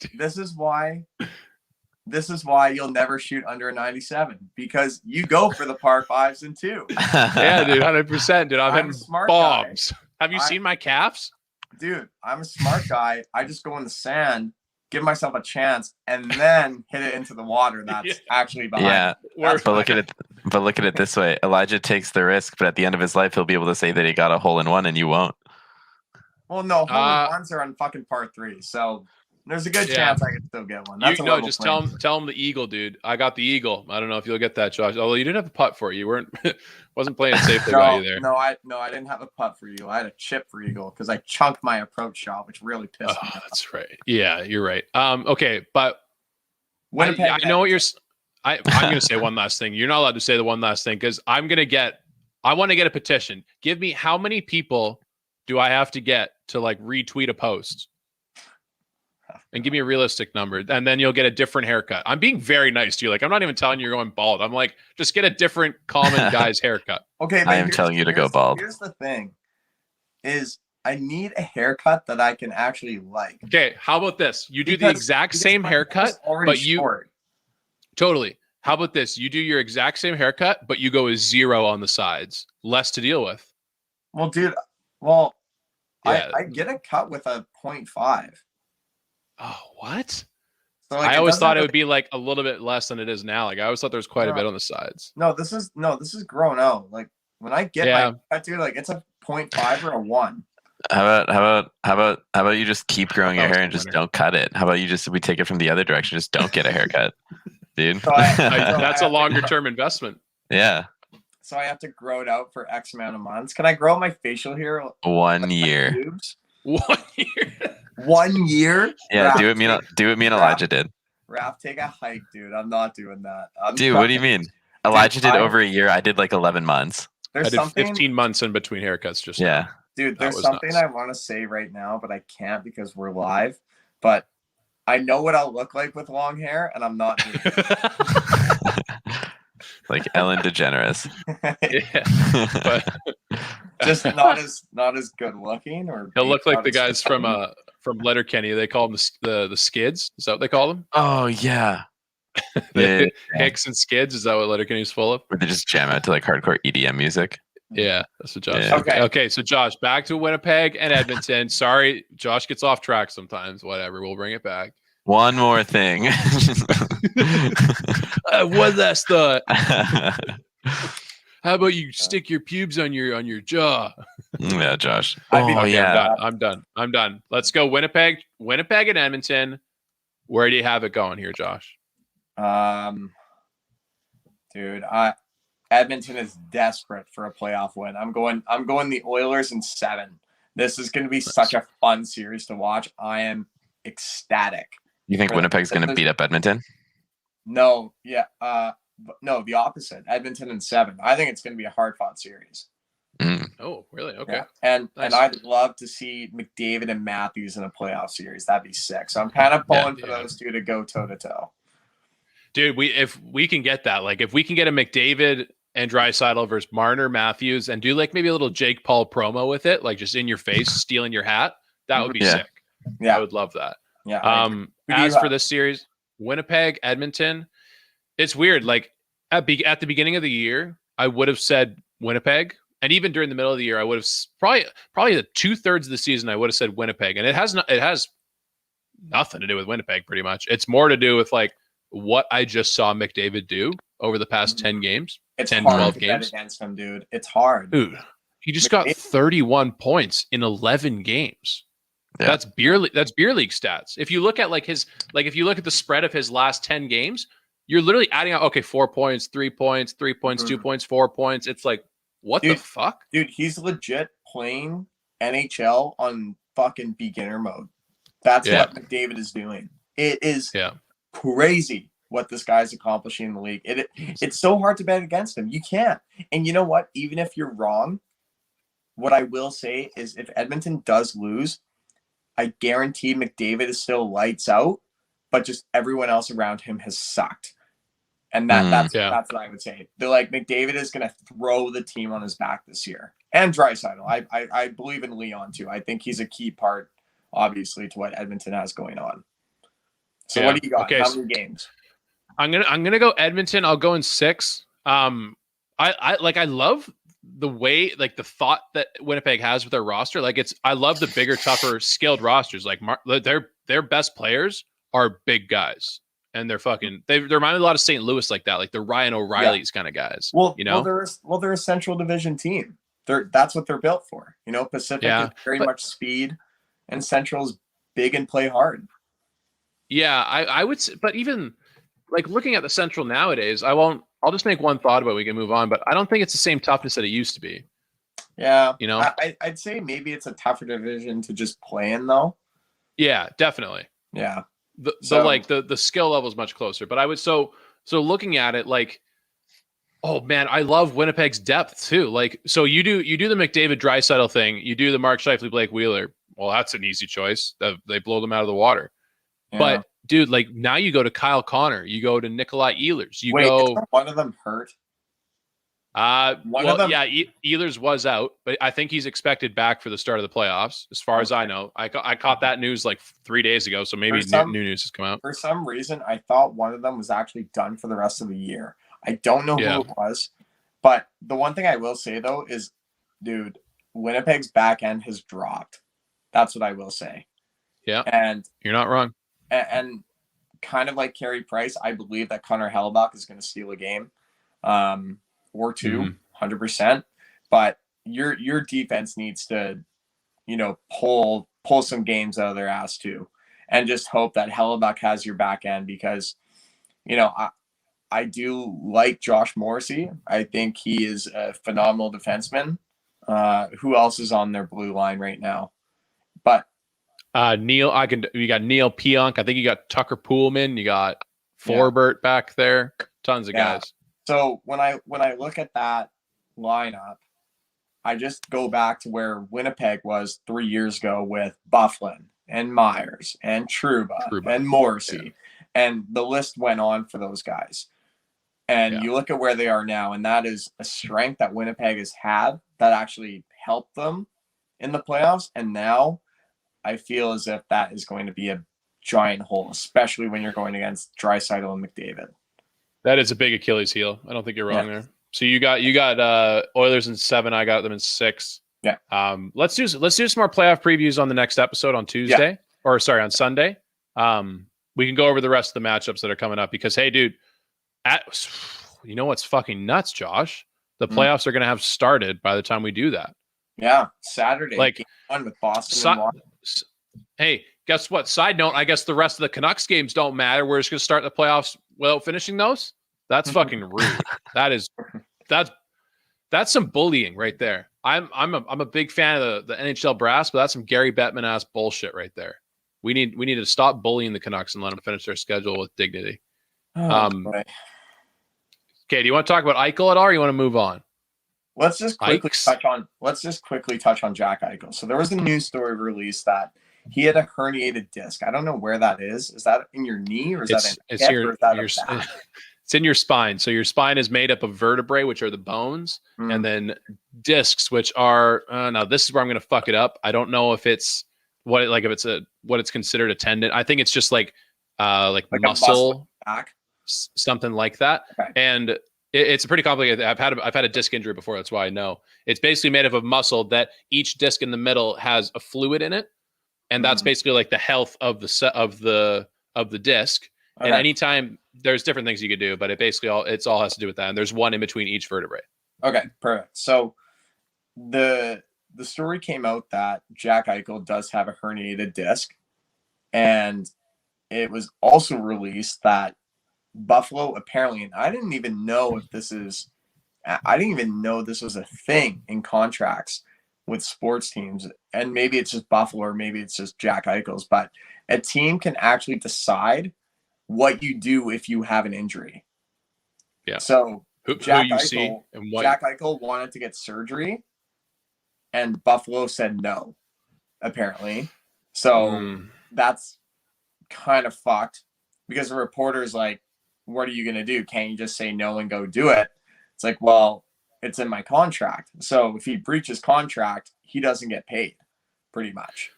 This is why you'll never shoot under a 97, because you go for the par fives and two. Yeah, dude, 100%, dude. I'm hitting bombs. Have you seen my calves? Dude, I'm a smart guy. I just go in the sand give myself a chance, and then hit it into the water that's actually behind. Yeah, That's but look at it this way. Elijah takes the risk, but at the end of his life, he'll be able to say that he got a hole in one, and you won't. Well, no, hole-in-ones are on fucking par 3, so there's a good chance I can still get one. That's just tell him the eagle, dude. I got the eagle. I don't know if you'll get that, Josh. Although you didn't have a putt for it. You wasn't playing safely by you there. No, I didn't have a putt for you. I had a chip for eagle because I chunked my approach shot, which really pissed me off. That's right. Yeah, you're right. Okay, but Winnipeg, I know what you're. I'm going to say one last thing. You're not allowed to say the one last thing because I want to get a petition. Give me how many people do I have to get to like retweet a post? And give me a realistic number, and then you'll get a different haircut. I'm being very nice to you. Like, I'm not even telling you you're going bald. I'm like, just get a different common guy's haircut. Okay, I am telling you to go bald. Here's the thing, is I need a haircut that I can actually like. Okay, how about this? You do the exact same haircut, but short. Totally. How about this? You do your exact same haircut, but you go with 0 on the sides. Less to deal with. Well, dude, yeah. I get a cut with a 0.5. Oh, what? So, like, I always thought it would be like a little bit less than it is now. Like I always thought there was quite a bit on the sides. No, this is grown out. Like when I get my cut, dude, like it's a 0.5 or a 1. How about you just keep growing your hair and just don't cut it? How about we take it from the other direction? Just don't get a haircut, dude. So that's a longer term investment. Yeah. So I have to grow it out for X amount of months. Can I grow out my facial hair? 1 year. 1 year. 1 year? Yeah, do what me and Elijah did. Raph, take a hike, dude. I'm not doing that. Dude, what do you mean? Elijah did over a year. I did like 11 months. I did 15 months in between haircuts just now. Dude, there's something I want to say right now, but I can't because we're live. But I know what I'll look like with long hair, and I'm not doing it. Like Ellen DeGeneres. But just not as good looking, or he'll look like the guys from Letterkenny. They call them the Skids. Is that what they call them? Oh yeah. Hicks and Skids. Is that what Letterkenny's full of? Where they just jam out to like hardcore EDM music. Yeah, that's what Josh. Yeah. Okay. So Josh, back to Winnipeg and Edmonton. Sorry, Josh gets off track sometimes. Whatever, we'll bring it back. One more thing. One last thought. How about you stick your pubes on your jaw? Yeah, Josh. I'm done. Let's go Winnipeg and Edmonton. Where do you have it going here, Josh? Dude, Edmonton is desperate for a playoff win. I'm going the Oilers in 7. This is going to be such a fun series to watch. I am ecstatic. You think Winnipeg's going to beat up Edmonton? No, no, the opposite. Edmonton in 7. I think it's going to be a hard-fought series. Mm. Oh, really? Okay. Yeah. And I'd love to see McDavid and Matthews in a playoff series. That'd be sick. So I'm kind of pulling for those two to go toe-to-toe. Dude, if we can get that, like if we can get a McDavid and Draisaitl versus Marner, Matthews, and do like maybe a little Jake Paul promo with it, like just in your face, stealing your hat, that would be sick. Yeah, I would love that. Yeah. As for this series, Winnipeg, Edmonton, it's weird. Like at the beginning of the year, I would have said Winnipeg, and even during the middle of the year, I would have probably the 2/3 of the season, I would have said Winnipeg, and it has nothing to do with Winnipeg. Pretty much, it's more to do with like what I just saw McDavid do over the past 10 games. It's 10, hard 12 to games bet against him, dude. It's hard. Dude, he just got 31 points in 11 games. Yeah. That's beer league stats. If you look at if you look at the spread of his last 10 games, you're literally adding out 4 points, 3 points, 3 points, 2 points, 4 points. It's like, what the fuck? Dude, he's legit playing NHL on fucking beginner mode. That's what McDavid is doing. It is crazy what this guy's accomplishing in the league. It's so hard to bet against him. You can't. And you know what? Even if you're wrong, what I will say is if Edmonton does lose, I guarantee McDavid is still lights out, but just everyone else around him has sucked. And that's what I would say. They're like, McDavid is going to throw the team on his back this year. And Draisaitl. I believe in Leon too. I think he's a key part, obviously, to what Edmonton has going on. So what do you got? Okay, how many games? I'm gonna go Edmonton. I'll go in 6. I love the way, like the thought that Winnipeg has with their roster. Like I love the bigger, tougher, skilled rosters. Like their best players are big guys. And they're fucking, they remind me a lot of St. Louis like that. Like the Ryan O'Reilly's kind of guys, Well, you know? they're a Central Division team. That's what they're built for. You know, Pacific is very much speed, and Central's big and play hard. Yeah, I would say, but even like looking at the Central nowadays, I'll just make one thought about it, we can move on, but I don't think it's the same toughness that it used to be. Yeah. You know? I'd say maybe it's a tougher division to just play in though. Yeah, definitely. Yeah. The skill level is much closer, but I would so looking at it like, oh man, I love Winnipeg's depth too. Like, so you do the McDavid Draisaitl thing, you do the Mark Scheifele Blake Wheeler. Well, that's an easy choice. They blow them out of the water. Yeah. But dude, like now you go to Kyle Connor, you go to Nikolai Ehlers. Isn't one of them hurt? Ehlers was out, but I think he's expected back for the start of the playoffs, as far as I know. I caught that news like 3 days ago, so maybe new news has come out. For some reason, I thought one of them was actually done for the rest of the year. I don't know who it was, but the one thing I will say though is, dude, Winnipeg's back end has dropped. That's what I will say. Yeah, and you're not wrong. And kind of like Carey Price, I believe that Connor Hellebuyck is going to steal a game. Or two, 100%. But your defense needs to, you know, pull some games out of their ass too, and just hope that Hellebuyck has your back end, because, you know, I do like Josh Morrissey. I think he is a phenomenal defenseman. Who else is on their blue line right now? But you got Neil Pionk. I think you got Tucker Poolman. You got Forbert back there. Tons of guys. So when I look at that lineup, I just go back to where Winnipeg was 3 years ago with Byfuglien and Myers and Trouba and Morrissey, and the list went on for those guys. And you look at where they are now, and that is a strength that Winnipeg has had that actually helped them in the playoffs. And now I feel as if that is going to be a giant hole, especially when you're going against Draisaitl and McDavid. That is a big Achilles heel. I don't think you're wrong there. So you got Oilers in 7. I got them in 6. Yeah. Let's do some more playoff previews on the next episode on Tuesday, or sorry, on Sunday. We can go over the rest of the matchups that are coming up, because hey, dude, you know what's fucking nuts, Josh? The playoffs are going to have started by the time we do that. Yeah, Saturday. Like game 1 with Boston. Hey, guess what? Side note, I guess the rest of the Canucks games don't matter. We're just going to start the playoffs without finishing those. That's fucking rude. That's some bullying right there. I'm a big fan of the NHL brass, but that's some Gary Bettman ass bullshit right there. We need to stop bullying the Canucks and let them finish their schedule with dignity. Okay, do you want to talk about Eichel at all, or you want to move on? Let's just quickly touch on Jack Eichel. So there was a news story released that he had a herniated disc. I don't know where that is. Is that in your knee, or is that in your back? It's in your spine. So your spine is made up of vertebrae, which are the bones, and then discs, which are now this is where I'm going to fuck it up. I don't know if it's what it's considered a tendon. I think it's just like muscle back, something like that. Okay. And it's pretty complicated. I've had a disc injury before. That's why I know. It's basically made up of muscle that each disc in the middle has a fluid in it, and that's basically like the health of the disc. Okay. And anytime there's different things you could do, but it all has to do with that. And there's one in between each vertebrae. Okay, perfect. So the story came out that Jack Eichel does have a herniated disc, and it was also released that Buffalo apparently, and I didn't even know this was a thing in contracts with sports teams, and maybe it's just Buffalo or maybe it's just Jack Eichel's, but a team can actually decide what you do if you have an injury. Yeah. So Jack Jack Eichel wanted to get surgery, and Buffalo said no, apparently. So that's kind of fucked, because the reporter's like, what are you going to do? Can't you just say no and go do it? It's like, well, it's in my contract. So if he breaches contract, he doesn't get paid, pretty much.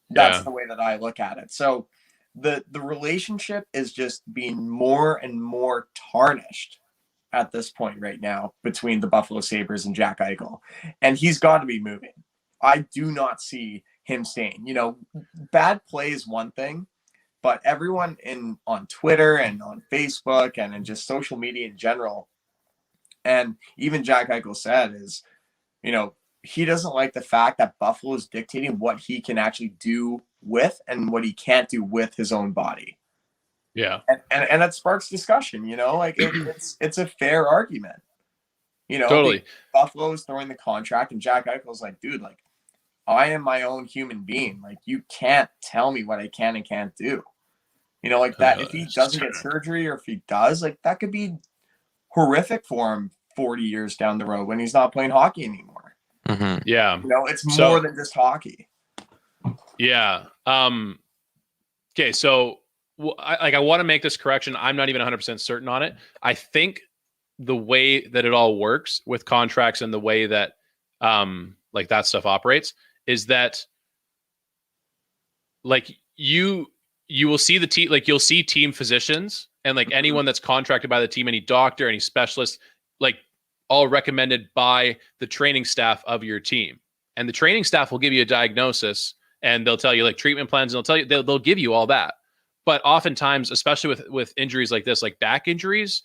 That's the way that I look at it. So the relationship is just being more and more tarnished at this point right now between the Buffalo Sabres and Jack Eichel. And he's got to be moving. I do not see him staying. You know, bad play is one thing, but everyone on Twitter and on Facebook and in just social media in general, and even Jack Eichel said is, he doesn't like the fact that Buffalo is dictating what he can actually do with and what he can't do with his own body. Yeah. And that sparks discussion, like it's a fair argument. Totally. Buffalo is throwing the contract and Jack Eichel's like, dude, like, I am my own human being. Like, you can't tell me what I can and can't do. Like that, if he doesn't get surgery or if he does, like, that could be horrific for him 40 years down the road when he's not playing hockey anymore. Mm-hmm. Yeah. It's more than just hockey. Yeah. Okay. So I want to make this correction. I'm not even 100% certain on it. I think the way that it all works with contracts and the way that like that stuff operates is that like you will see the team, like you'll see team physicians and like anyone that's contracted by the team, any doctor, any specialist, like all recommended by the training staff of your team. And the training staff will give you a diagnosis and they'll tell you like treatment plans and they'll tell you, they'll give you all that. But oftentimes, especially with injuries like this, like back injuries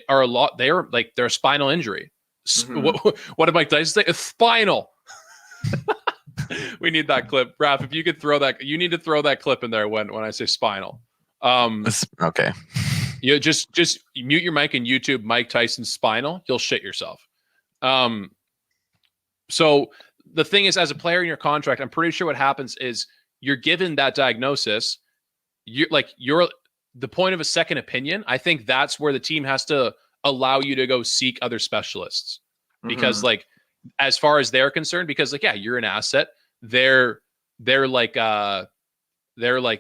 are a lot, they're a spinal injury. Mm-hmm. What did Mike Tyson say? It's spinal. We need that clip. Raph, if you could throw that, you need to throw that clip in there when I say spinal. Okay. You just mute your mic and YouTube Mike Tyson spinal. You'll shit yourself. So the thing is, as a player in your contract, I'm pretty sure what happens is you're given that diagnosis. You're the point of a second opinion. I think that's where the team has to allow you to go seek other specialists because like, as far as they're concerned, because like, yeah, you're an asset. They're like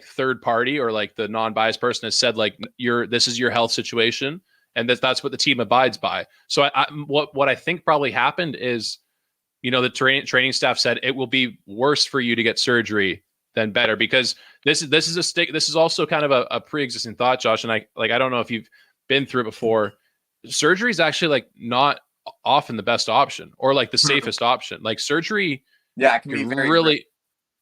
third party or like the non-biased person has said, like, this is your health situation. And that's what the team abides by. So what I think probably happened is, the training staff said it will be worse for you to get surgery than better, because this is also kind of a pre-existing thought, Josh. And I don't know if you've been through it before. Surgery is actually like not often the best option or like the safest option. Like surgery, yeah, it can be very really,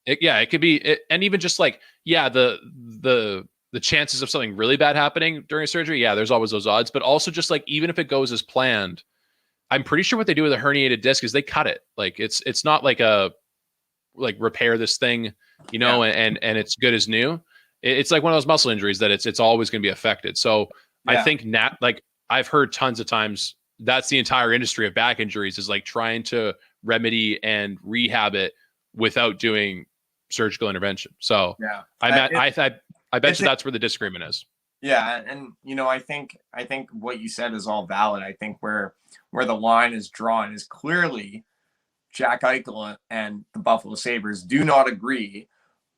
it could be, and even just like, yeah, the chances of something really bad happening during a surgery, yeah, there's always those odds. But also just like, even if it goes as planned, I'm pretty sure what they do with a herniated disc is they cut it. Like it's not like repair this thing, and it's good as new. It's like one of those muscle injuries that it's always going to be affected. So yeah. I think I've heard tons of times that's the entire industry of back injuries is like trying to remedy and rehab it without doing surgical intervention. So yeah, I bet you that's where the disagreement is. Yeah, and I think what you said is all valid. I think where the line is drawn is clearly Jack Eichel and the Buffalo Sabres do not agree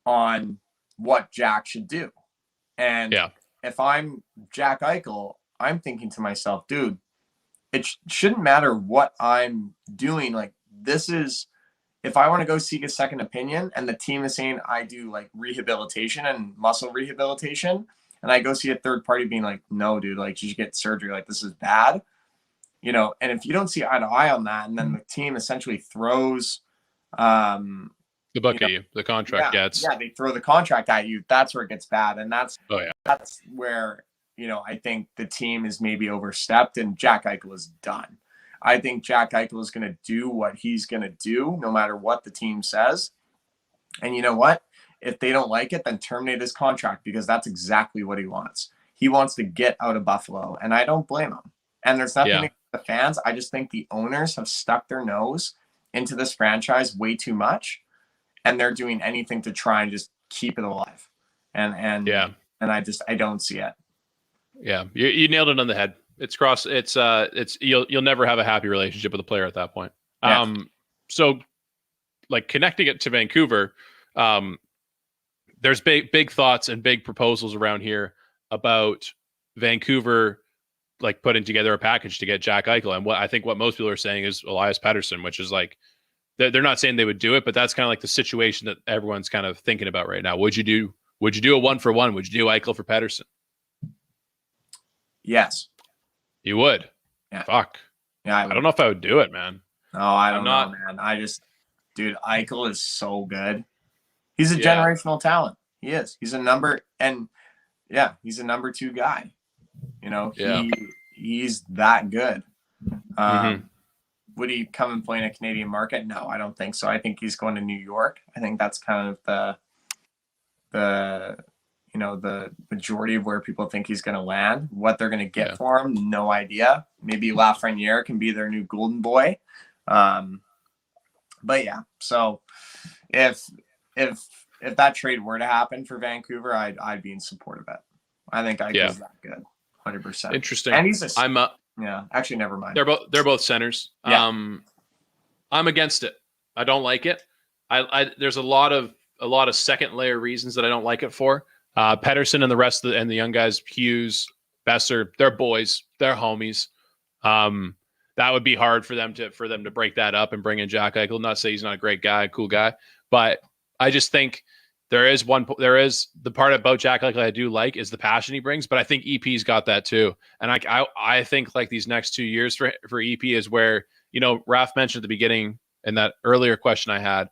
on what Jack should do. And if I'm Jack Eichel, I'm thinking to myself, dude, it shouldn't matter what I'm doing. Like, this is, if I want to go seek a second opinion and the team is saying I do like rehabilitation and muscle rehabilitation, and I go see a third party being like, no, dude, like you should get surgery. Like, this is bad, and if you don't see eye to eye on that, and then the team essentially throws the book at you, the contract gets. Yeah, they throw the contract at you. That's where it gets bad. And that's where, I think the team is maybe overstepped and Jack Eichel is done. I think Jack Eichel is going to do what he's going to do no matter what the team says. And you know what? If they don't like it, then terminate his contract, because that's exactly what he wants. He wants to get out of Buffalo, and I don't blame him. And there's nothing against the fans. I just think the owners have stuck their nose into this franchise way too much, and they're doing anything to try and just keep it alive. And I don't see it. Yeah, you nailed it on the head. It's you'll never have a happy relationship with a player at that point. Yeah. So like connecting it to Vancouver, there's big thoughts and big proposals around here about Vancouver like putting together a package to get Jack Eichel. And what most people are saying is Elias Pettersson, which is like, they're not saying they would do it, but that's kind of like the situation that everyone's kind of thinking about right now. Would you do a 1-for-1? Would you do Eichel for Pettersson? Yes. You would? Yeah. Fuck. Yeah. I don't know if I would do it, man. No, I don't know, man. Dude, Eichel is so good. He's a generational talent. He is. He's a number. And Yeah, he's a number 2 guy. You know, Yeah. he's that good. Mhm. Would he come and play in a Canadian market? No, I don't think so. I think he's going to New York. I think that's kind of the the majority of where people think he's going to land. What they're going to get for him, no idea. Maybe Lafreniere can be their new golden boy. But yeah, so if that trade were to happen for Vancouver, I'd be in support of it. I think Eichel's that good, 100%. Interesting. And he's actually, never mind. They're both centers. Yeah. I'm against it. I don't like it. There's a lot of second layer reasons that I don't like it for. Pedersen and the rest of the young guys, Hughes, Besser, they're boys, they're homies. That would be hard for them to break that up and bring in Jack Eichel. Not say he's not a great guy, cool guy, but I just think there is the part about Jack Eichel I do like is the passion he brings, but I think EP's got that too. And I think like these next 2 years for EP is where, Raph mentioned at the beginning in that earlier question I had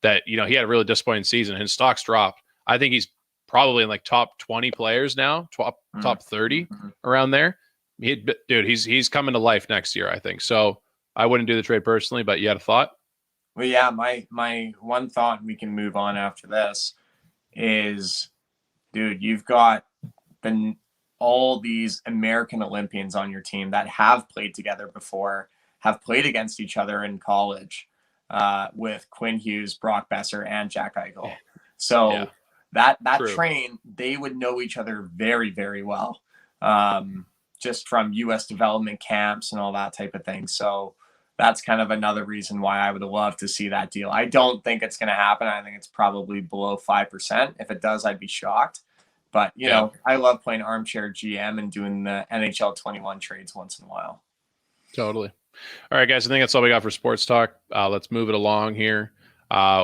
that, he had a really disappointing season and his stocks dropped. I think he's probably in like top 20 players now, top 30 around there. He's coming to life next year, I think. So I wouldn't do the trade personally, but you had a thought? Well, yeah, my one thought, and we can move on after this, is, dude, you've got all these American Olympians on your team that have played together before, have played against each other in college, with Quinn Hughes, Brock Besser, and Jack Eichel. So that train, they would know each other very, very well, just from U.S. development camps and all that type of thing. So that's kind of another reason why I would love to see that deal. I don't think it's going to happen. I think it's probably below 5%. If it does, I'd be shocked. But, I love playing armchair GM and doing the NHL 21 trades once in a while. Totally. All right, guys, I think that's all we got for sports talk. Let's move it along here.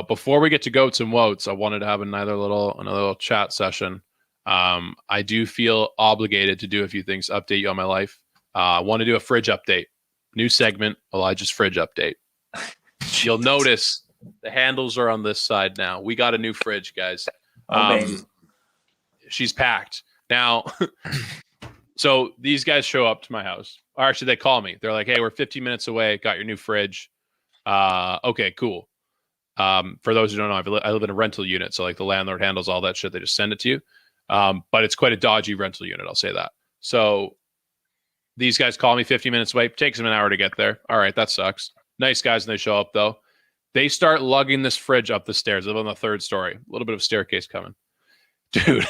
Before we get to goats and woats, I wanted to have another little chat session. I do feel obligated to do a few things, update you on my life. I want to do a fridge update. New segment, Elijah's fridge update. You'll notice the handles are on this side now. We got a new fridge, guys. She's packed. Now, so these guys show up to my house. Or actually, they call me. They're like, hey, we're 15 minutes away. Got your new fridge. Okay, cool. For those who don't know, I live in a rental unit. So like the landlord handles all that shit. They just send it to you. But it's quite a dodgy rental unit. I'll say that. So these guys call me 50 minutes away. Takes them an hour to get there. All right, that sucks. Nice guys when they show up, though. They start lugging this fridge up the stairs. I live on the 3rd story. A little bit of a staircase coming. Dude,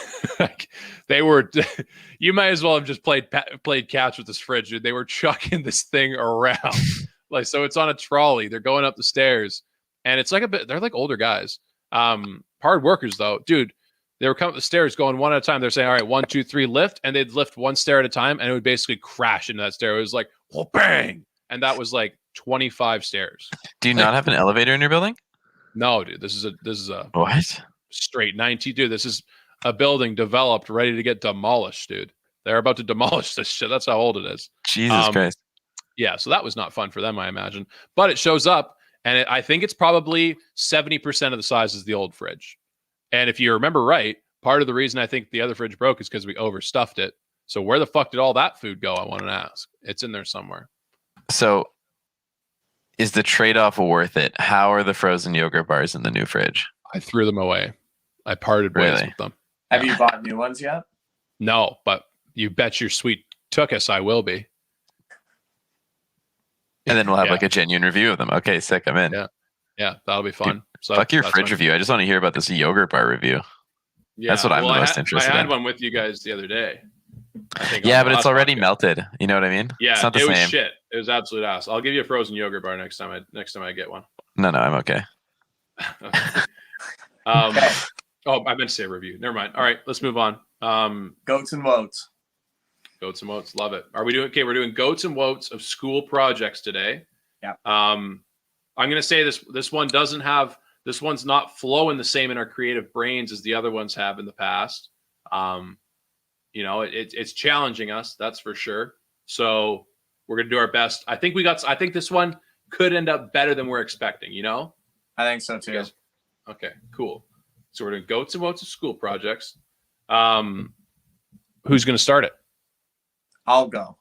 they were... You might as well have just played catch with this fridge, dude. They were chucking this thing around. So it's on a trolley. They're going up the stairs. And it's like they're like older guys. Hard workers, though. Dude, they were coming up the stairs going one at a time. They're saying, all right, 1, 2, 3, lift. And they'd lift one stair at a time, and it would basically crash into that stair. It was like, oh, bang. And that was like 25 stairs. Do you not have an elevator in your building? No, dude. This is a what? Straight 90. Dude, this is a building developed, ready to get demolished, dude. They're about to demolish this shit. That's how old it is. Jesus Christ. Yeah, so that was not fun for them, I imagine. But it shows up, and I think it's probably 70% of the size as the old fridge. And if you remember right, part of the reason I think the other fridge broke is because we overstuffed it. So where the fuck did all that food go? I want to ask. It's in there somewhere. So is the trade-off worth it? How are the frozen yogurt bars in the new fridge? I threw them away. I parted ways with them. Have you bought new ones yet? No, but you bet your sweet tookus I will be. And then we'll have like a genuine review of them. Okay, sick. I'm in. Yeah, that'll be fun. Dude, so fuck your fridge review. I just want to hear about this yogurt bar review. Yeah, that's what I'm the most interested in. I had one with you guys the other day. Yeah, but it's already melted. You know what I mean? Yeah, it's not the same. Was shit. It was absolute ass. I'll give you a frozen yogurt bar next time I get one. No, I'm okay. Okay. Oh, I meant to say review. Never mind. All right, let's move on. Goats and woats. Goats and woats. Love it. Are we doing okay? We're doing goats and woats of school projects today. Yeah. I'm gonna say this one doesn't have. This one's not flowing the same in our creative brains as the other ones have in the past. It's challenging us, that's for sure. So we're gonna do our best. I think this one could end up better than we're expecting. I think so too. Okay, cool. So we're doing goats and woats of school projects. who's going to start it? I'll go.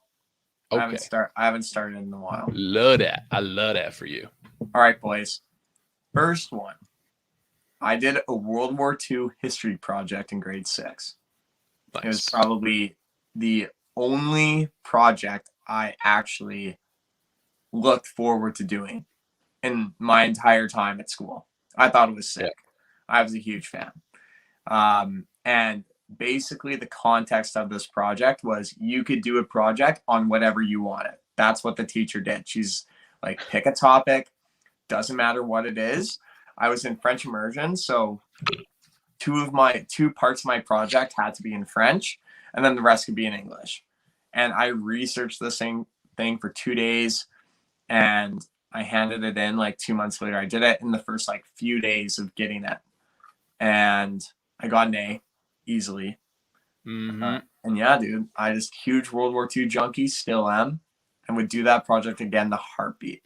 Okay. I haven't started in a while. Love that. I love that for you. All right, boys. First one. I did a World War II history project in grade 6. Nice. It was probably the only project I actually looked forward to doing in my entire time at school. I thought it was sick. Yeah. I was a huge fan. And basically the context of this project was you could do a project on whatever you wanted. That's what the teacher did. She's like, pick a topic, doesn't matter what it is. I was in French immersion, so two parts of my project had to be in French, and then the rest could be in English. And I researched the same thing for 2 days, and I handed it in like 2 months later. I did it in the first like few days of getting it, and I got an A easily. Mm-hmm. And yeah, dude, I just huge World War II junkie, still am, and would do that project again, the heartbeat.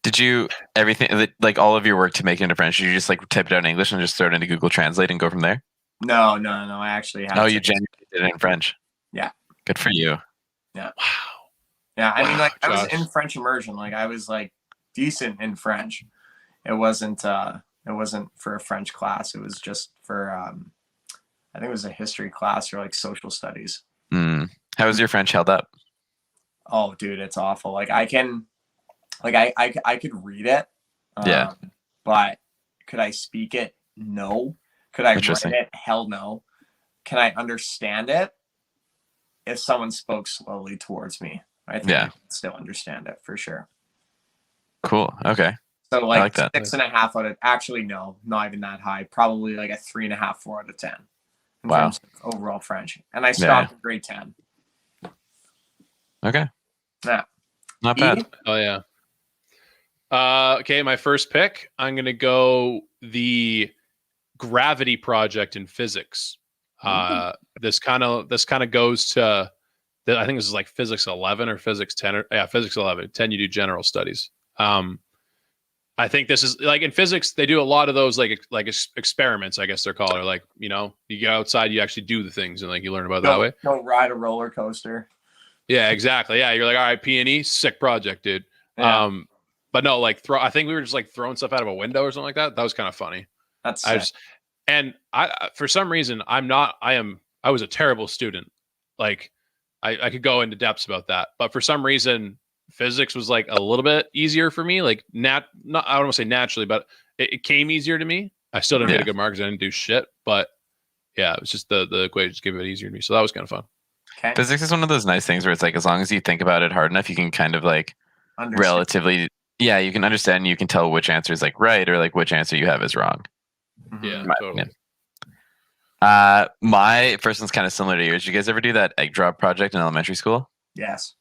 Did you everything like all of your work to make it into French? Did you just like type it out in English and just throw it into Google Translate and go from there? No. I actually had. Oh, you genuinely did it in French. Yeah. Good for you. Yeah. Wow. Yeah, I mean, like Josh. I was in French immersion. Like I was like decent in French. It wasn't for a French class. It was just for I think it was a history class or like social studies. How was your French held up? Oh, dude, it's awful. Like I could read it. Yeah. But could I speak it? No. Could I write it? Hell no. Can I understand it? If someone spoke slowly towards me, I think I could still understand it for sure. Cool. Okay. So like, that. 6.5 out of, actually no, not even that high. Probably like a 3.5, 4 out of 10 in Wow. terms of overall French. And I stopped in grade 10. Okay. Yeah. Not bad. Oh yeah. Okay, my first pick. I'm gonna go the gravity project in physics. This kind of goes to, I think this is like physics 11 or physics 10 or physics 11. 10 you do general studies. I think this is like in physics they do a lot of those like experiments, I guess they're called, or like, you know, you go outside, you actually do the things and like you learn about that way. Don't ride a roller coaster. Yeah, exactly. Yeah, you're like, all right, P&E, sick project, dude. Yeah. But no, like I think we were just like throwing stuff out of a window or something like that. That was kind of funny. That's sick. I for some reason I was a terrible student. Like I could go into depths about that, but for some reason physics was like a little bit easier for me. Like I don't want to say naturally, but it came easier to me. I still didn't get a good mark because I didn't do shit, but yeah, it was just the equations gave it easier to me. So that was kind of fun. Okay. Physics is one of those nice things where it's like, as long as you think about it hard enough, you can kind of like relatively, you can understand, you can tell which answer is like right or like which answer you have is wrong. Yeah, totally. My first one's kind of similar to yours. Did you guys ever do that egg drop project in elementary school? Yes.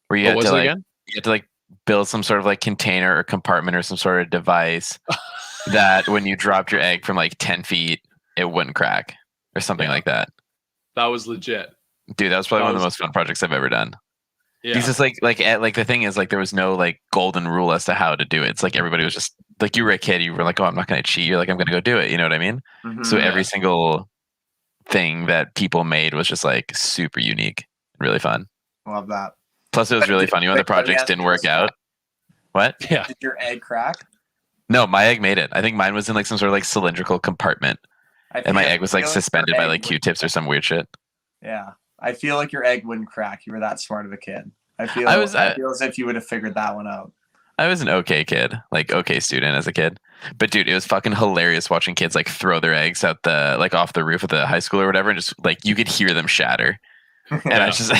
Where you had to like build some sort of like container or compartment or some sort of device that when you dropped your egg from like 10 feet, it wouldn't crack or something like that. That was legit. Dude, that was probably one of the most fun projects I've ever done. Yeah. Because it's like the thing is like there was no like golden rule as to how to do it. It's like everybody was just like, you were a kid, you were like, oh, I'm not going to cheat. You're like, I'm going to go do it. You know what I mean? Mm-hmm. So every single thing that people made was just like super unique, really fun. Love that. Plus, it was really funny when the projects didn't work out. What? Yeah. Did your egg crack? No, my egg made it. I think mine was in like some sort of like cylindrical compartment, and my egg was like suspended by like Q-tips or some weird shit. Yeah, I feel like your egg wouldn't crack. You were that smart of a kid. I feel as if you would have figured that one out. I was an okay kid, like okay student as a kid. But dude, it was fucking hilarious watching kids like throw their eggs out the like off the roof of the high school or whatever, and just like you could hear them shatter. And I just,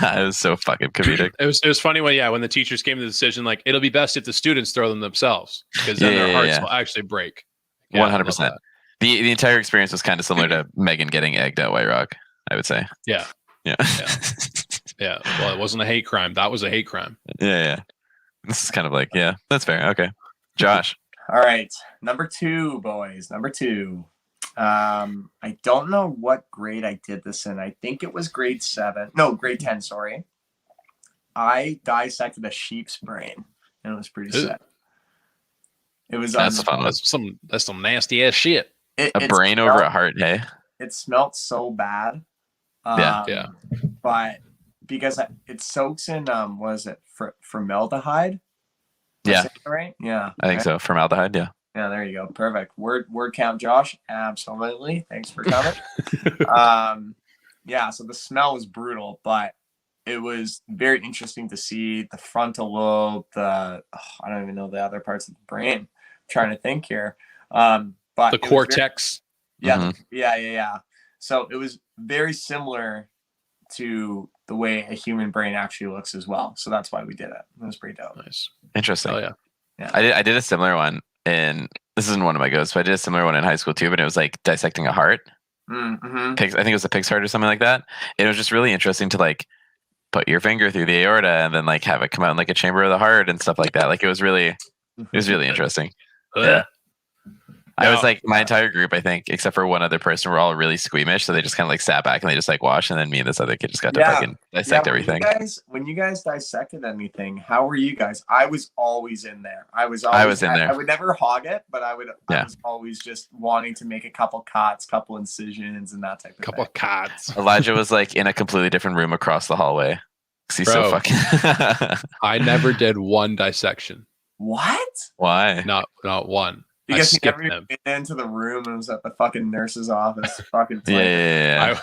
I was so fucking comedic. It was funny when the teachers came to the decision, like, it'll be best if the students throw them themselves because then their hearts will actually break. 100%. The entire experience was kind of similar to Megan getting egged at White Rock, I would say. Yeah. Well, it wasn't a hate crime. That was a hate crime. Yeah. This is kind of like, yeah, that's fair. Okay. Josh. All right. Number 2, boys. Number 2. I don't know what grade I did this in. I think it was grade 10, sorry. I dissected a sheep's brain, and it was pretty sick. It was that's fun. That's some nasty ass shit. A brain over a heart, hey? It smelled so bad. Yeah. But because it soaks in was it formaldehyde? Yeah, Right? Yeah. I think so. Formaldehyde. Yeah. Yeah, there you go. Perfect. Word count, Josh. Absolutely. Thanks for coming. Yeah, so the smell was brutal, but it was very interesting to see the frontal lobe, I don't even know the other parts of the brain. I'm trying to think here. But The cortex. Yeah. So it was very similar to the way a human brain actually looks as well. So that's why we did it. It was pretty dope. Nice. Interesting. Oh yeah. I did a similar one this isn't one of my goes, but I did a similar one in high school too, but it was like dissecting a heart. Mm-hmm. I think it was a pig's heart or something like that. It was just really interesting to like put your finger through the aorta and then like have it come out in like a chamber of the heart and stuff like that. Like it was really interesting. Yeah. I was like, my entire group, I think, except for one other person, were all really squeamish. So they just kind of like sat back and they just like watched. And then me and this other kid just got to fucking dissect everything. When you guys dissected anything, how were you guys? I was always in there. I was in there. I would never hog it, but I was always just wanting to make a couple cuts, couple incisions, and that type of couple cuts. Elijah was like in a completely different room across the hallway. He's so fucking. I never did one dissection. What? Why? Not one. Because he never even went into the room and was at the fucking nurse's office. Fucking yeah.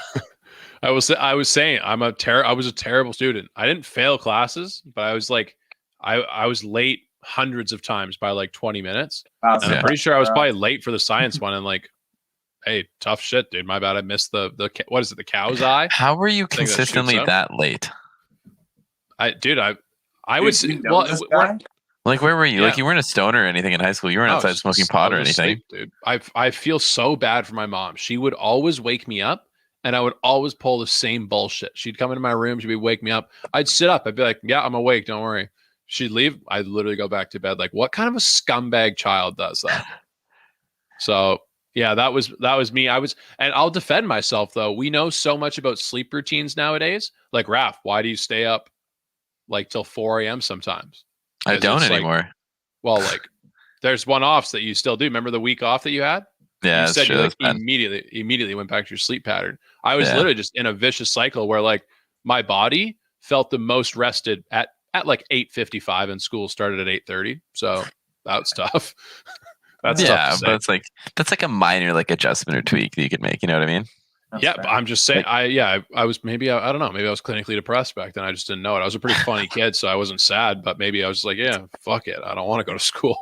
I was saying I was a terrible student. I didn't fail classes, but I was like, I was late hundreds of times by like 20 minutes. And I'm pretty sure I was probably late for the science one. And like, hey, tough shit, dude. My bad. I missed the what is it? The cow's eye. How were you consistently that late? I was like, where were you? Yeah. Like, you weren't a stoner or anything in high school. You weren't outside smoking pot or anything. Asleep, dude. I feel so bad for my mom. She would always wake me up, and I would always pull the same bullshit. She'd come into my room. She'd wake me up. I'd sit up. I'd be like, yeah, I'm awake. Don't worry. She'd leave. I'd literally go back to bed. Like, what kind of a scumbag child does that? So, yeah, that was me. And I'll defend myself, though. We know so much about sleep routines nowadays. Like, Raph, why do you stay up like till 4 a.m. sometimes? I don't anymore. Like, well, like there's one-offs that you still do. Remember the week off that you had? Yeah, you said you like immediately went back to your sleep pattern. I was literally just in a vicious cycle where like my body felt the most rested at like 8:55 and school started at 8:30. So that's tough. That's tough but it's like that's like a minor like adjustment or tweak that you could make. You know what I mean? But I'm just saying. Like, I was maybe I don't know. Maybe I was clinically depressed back then. I just didn't know it. I was a pretty funny kid, so I wasn't sad. But maybe I was like, yeah, fuck it. I don't want to go to school.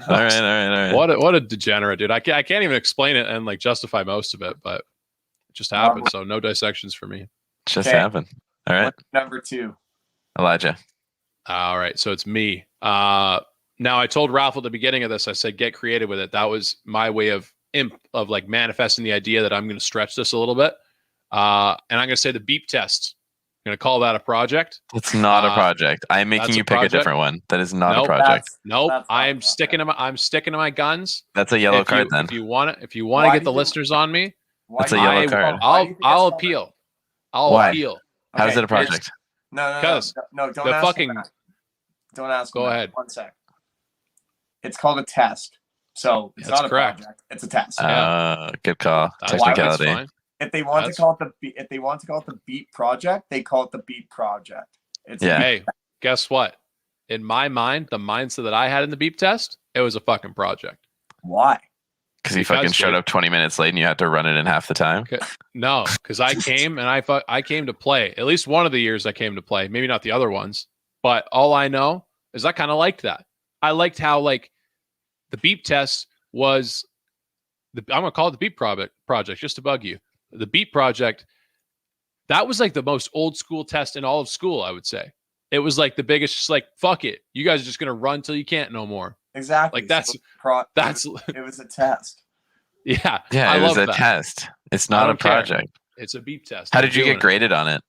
All right. What a degenerate, dude. I can't even explain it and like justify most of it, but it just happened. So no dissections for me. Just happened. All right. Number 2, Elijah. All right. So it's me. Now I told Ralph at the beginning of this. I said get creative with it. That was my way of like manifesting the idea that I'm going to stretch this a little bit. And I'm going to say the beep test. I'm going to call that a project. It's not a project. I'm making you pick a different one. That is not a project. I'm sticking to my guns. That's a yellow card then. If you want to get the listeners on me, that's a yellow card. I'll appeal. Why? Appeal. How is it a project? No, don't ask. Go ahead. 1 sec. It's called a test. So it's not a project. It's a test. Good call. Technicality. If they want to call it the Beat Project, they call it the Beat Project. Hey, guess what? In my mind, the mindset that I had in the beep test, it was a fucking project. Why? Because you fucking showed up 20 minutes late and you had to run it in half the time. No, because I came and I came to play. At least one of the years I came to play. Maybe not the other ones, but all I know is I kind of liked that. I liked how like the beep test was. I'm gonna call it the beep project just to bug you. The beep project. That was like the most old school test in all of school. I would say it was like the biggest. Just like fuck it, you guys are just gonna run till you can't no more. Exactly. Like that's it was a test. Yeah. Yeah, it was a test. It's not a project. It's a beep test. How did you get graded on it?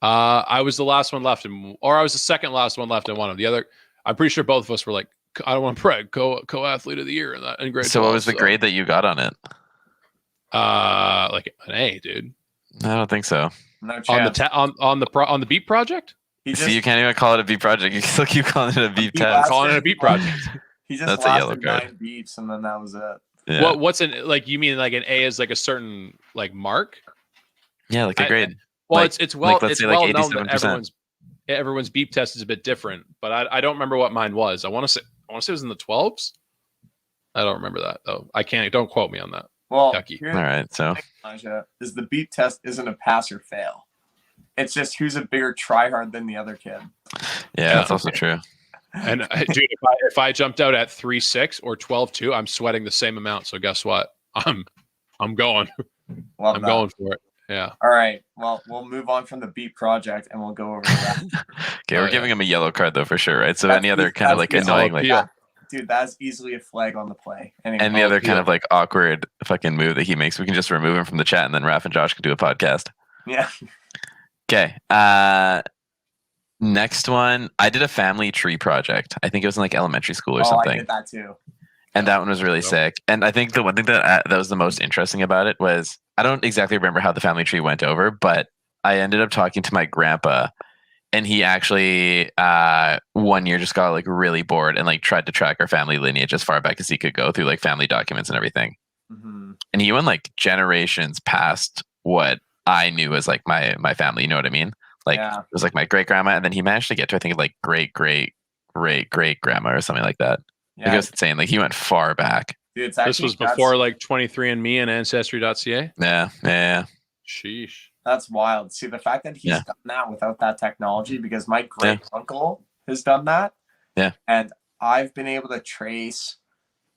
I was the last one left, or I was the second last one left in one of the other. I'm pretty sure both of us were like, I don't want to brag, co-athlete of the year in that in grade. So 12, what was the grade that you got on it? Like an A, dude. I don't think so. No chance. On the beep project. See, you can't even call it a beep project. You still keep calling it a beep test. Calling it a beep project. He just lasted 9 beeps and then that was it. Yeah. What's an like? You mean like an A is like a certain like mark? Yeah, like a grade. Well, like, it's well let's it's say well like known that 87%. everyone's beep test is a bit different, but I don't remember what mine was. I want to say it was in the 12s. I don't remember that though. I can't. Don't quote me on that. Well, Yucky. All right, so is the beep test isn't a pass or fail. It's just who's a bigger tryhard than the other kid. yeah, that's also true. And dude, if I jumped out at 3.6 or 12.2, I'm sweating the same amount. So guess what? I'm going. I'm going for it. Yeah. All right. Well, we'll move on from the beep project and we'll go over to that. Okay, we're giving him a yellow card though for sure, right? So any other kind of like annoying like dude, that's easily a flag on the play. Anyway, any other kind of like awkward fucking move that he makes, we can just remove him from the chat and then Raph and Josh can do a podcast. Yeah. Okay. Next one, I did a family tree project. I think it was in like elementary school or something. I did that too. And that one was really sick. And I think the one thing that was the most interesting about it was, I don't exactly remember how the family tree went over, but I ended up talking to my grandpa, and he actually one year just got like really bored and like tried to track our family lineage as far back as he could go through like family documents and everything. Mm-hmm. And he went like generations past what I knew as like my family. You know what I mean? Like it was like my great grandma, and then he managed to get to I think like great grandma or something like that. Yeah. Like, it was insane. Like he went far back. Dude, this was before like 23andMe and Ancestry.ca. Yeah. Sheesh. That's wild. See, the fact that he's done that without that technology, because my great uncle has done that. Yeah. And I've been able to trace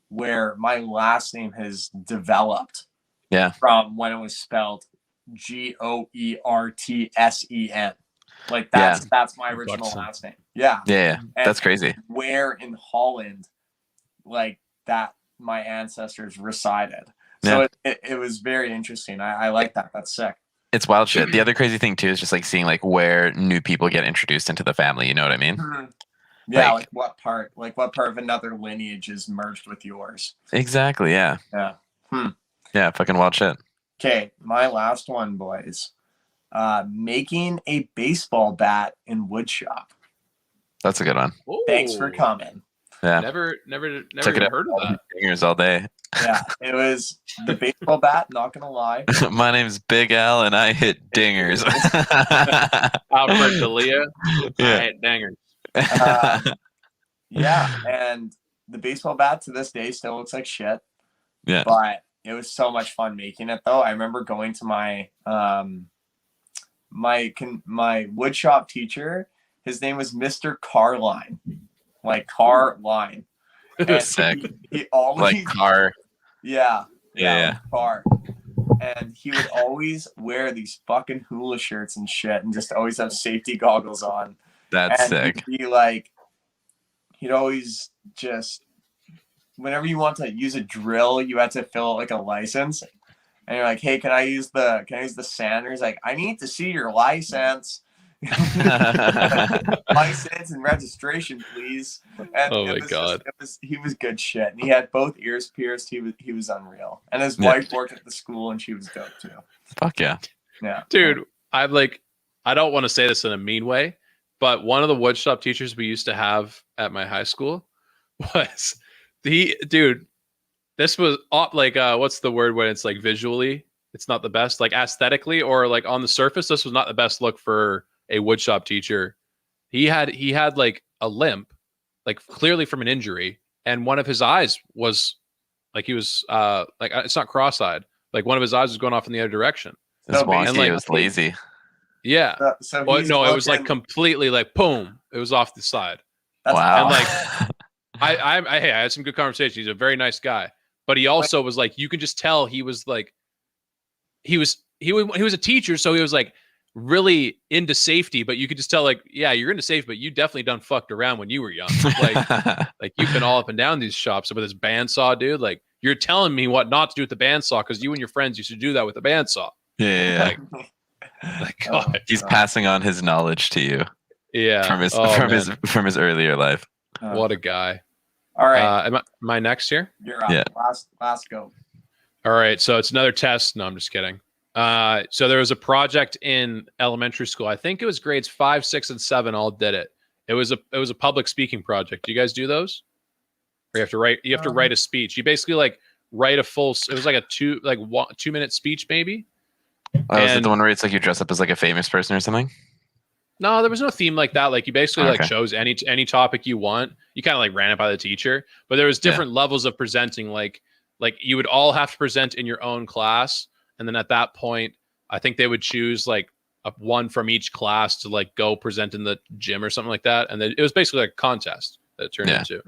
where my last name has developed. Yeah. From when it was spelled Goertsen. Like that's my original last name. Yeah. Yeah. That's crazy. Where in Holland, like that, my ancestors resided. So it was very interesting. I like that. That's sick. It's wild shit. The other crazy thing too is just like seeing like where new people get introduced into the family. You know what I mean? Mm-hmm. Yeah, like what part of another lineage is merged with yours? Exactly. Yeah. Yeah. Yeah. Fucking wild shit. Okay, my last one, boys. Making a baseball bat in woodshop. That's a good one. Ooh. Thanks for coming. Yeah. Never took it heard of that. Fingers all day. Yeah, it was the baseball bat. Not gonna lie. My name's Big Al, and I hit dingers. Alfred D'Elia. I hit dingers. Yeah, and the baseball bat to this day still looks like shit. Yeah, but it was so much fun making it though. I remember going to my my woodshop teacher. His name was Mr. Carline, like Carline. Sick. He always like car. Yeah. Like car. And he would always wear these fucking hula shirts and shit, and just always have safety goggles on. That's sick. He'd be like, he'd always just, whenever you want to use a drill, you had to fill out like a license. And you're like, hey, can I use the sander? He's like, I need to see your license. License and registration, please. And oh my god, he was good shit. And he had both ears pierced. He was unreal. And his wife worked at the school, and she was dope too. Fuck yeah, dude. I don't want to say this in a mean way, but one of the woodshop teachers we used to have at my high school was this was like what's the word when it's like visually it's not the best, like aesthetically or like on the surface, this was not the best look for a woodshop teacher. He had like a limp, like clearly from an injury, and one of his eyes was like he was like it's not cross-eyed, like one of his eyes was going off in the other direction. This wonky, like, it was lazy. Yeah. So well, no, it was like completely like boom, it was off the side. Wow. And like I had some good conversation. He's a very nice guy, but he also was like, you can just tell he was like he was a teacher, so he was like really into safety, but you could just tell like, yeah, you're into safety, but you definitely done fucked around when you were young. Like you've been all up and down these shops with this bandsaw, dude. Like you're telling me what not to do with the bandsaw because you and your friends used to do that with the bandsaw. Yeah. Like God, he's passing on his knowledge to you. Yeah. From his earlier life. What a guy. All right. Am I next here? You're up. Yeah. Last go. All right. So it's another test. No, I'm just kidding. So there was a project in elementary school. I think it was grades 5, 6, and 7 all did it. It was a public speaking project. Do you guys do those? Or you have to write a speech. You basically like write a full, it was like a 2 minute speech maybe. Oh, is it And the one where it's like you dress up as like a famous person or something? no, there was no theme like that. Like you basically like Okay. chose any topic you want. You kind of like ran it by the teacher, but there was different levels of presenting. Like you would all have to present in your own class, and then at that point, I think they would choose like one from each class to like go present in the gym or something like that. And then it was basically like a contest that it turned into.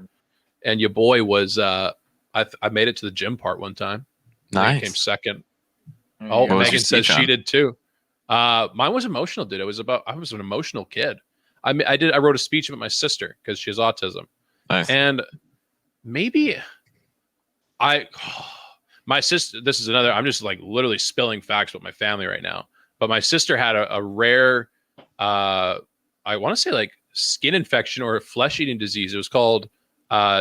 And your boy was I made it to the gym part one time. I think I came Nice. second. There Oh, you go. Megan says speech she on? did too. Mine was emotional, dude. I was an emotional kid. I wrote a speech about my sister because she has autism. Nice. And maybe my sister, this is another, I'm just like literally spilling facts about my family right now. But my sister had a rare, I want to say like skin infection or flesh eating disease. It was called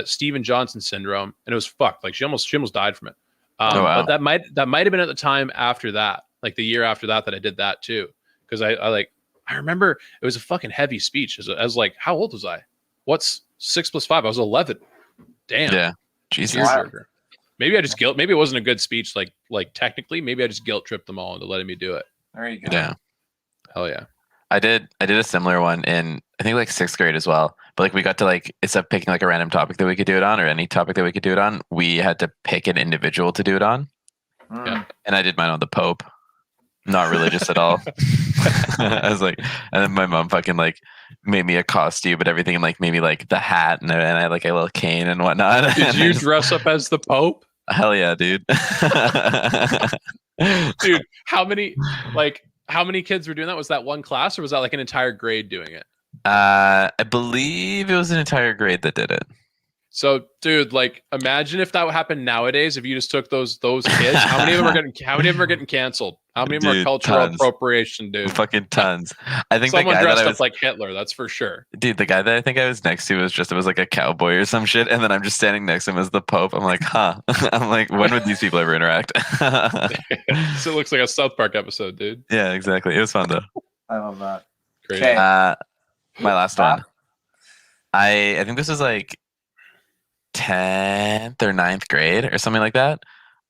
Steven Johnson syndrome. And it was fucked. Like she almost died from it. Oh, wow. But that might have been at the time after that, like the year after that I did that too. Because I remember it was a fucking heavy speech. I was like, how old was I? What's 6 + 5? I was 11. Damn. Yeah. Jesus. Wow. Maybe maybe it wasn't a good speech. Like technically, maybe I just guilt tripped them all into letting me do it. There you go. Yeah. Hell yeah. I did a similar one in I think like 6th grade as well. But like we got to like instead of picking like a random topic that we could do it on or any topic that we could do it on, we had to pick an individual to do it on. Yeah. And I did mine on the Pope. Not religious at all. I was like, and then my mom fucking like made me a costume, but everything like made me like the hat and I had like a little cane and whatnot. Did you dress up as the Pope? Hell yeah, dude. Dude, how many kids were doing that? Was that one class or was that like an entire grade doing it? I believe it was an entire grade that did it. So, dude, like, imagine if that happened nowadays. If you just took those kids, how many of them are getting canceled? How many of them are Dude, cultural tons. appropriation, dude? Fucking tons. I think Someone the guy dressed that I up was, like Hitler. That's for sure. dude, the guy that I think I was next to it was like a cowboy or some shit, and then I'm just standing next to him as the Pope. I'm like, huh? I'm like, when would these people ever interact? So it looks like a South Park episode, dude. Yeah, exactly. It was fun though. I love that. Great. Okay. My last one. I think this was like 10th or 9th grade or something like that.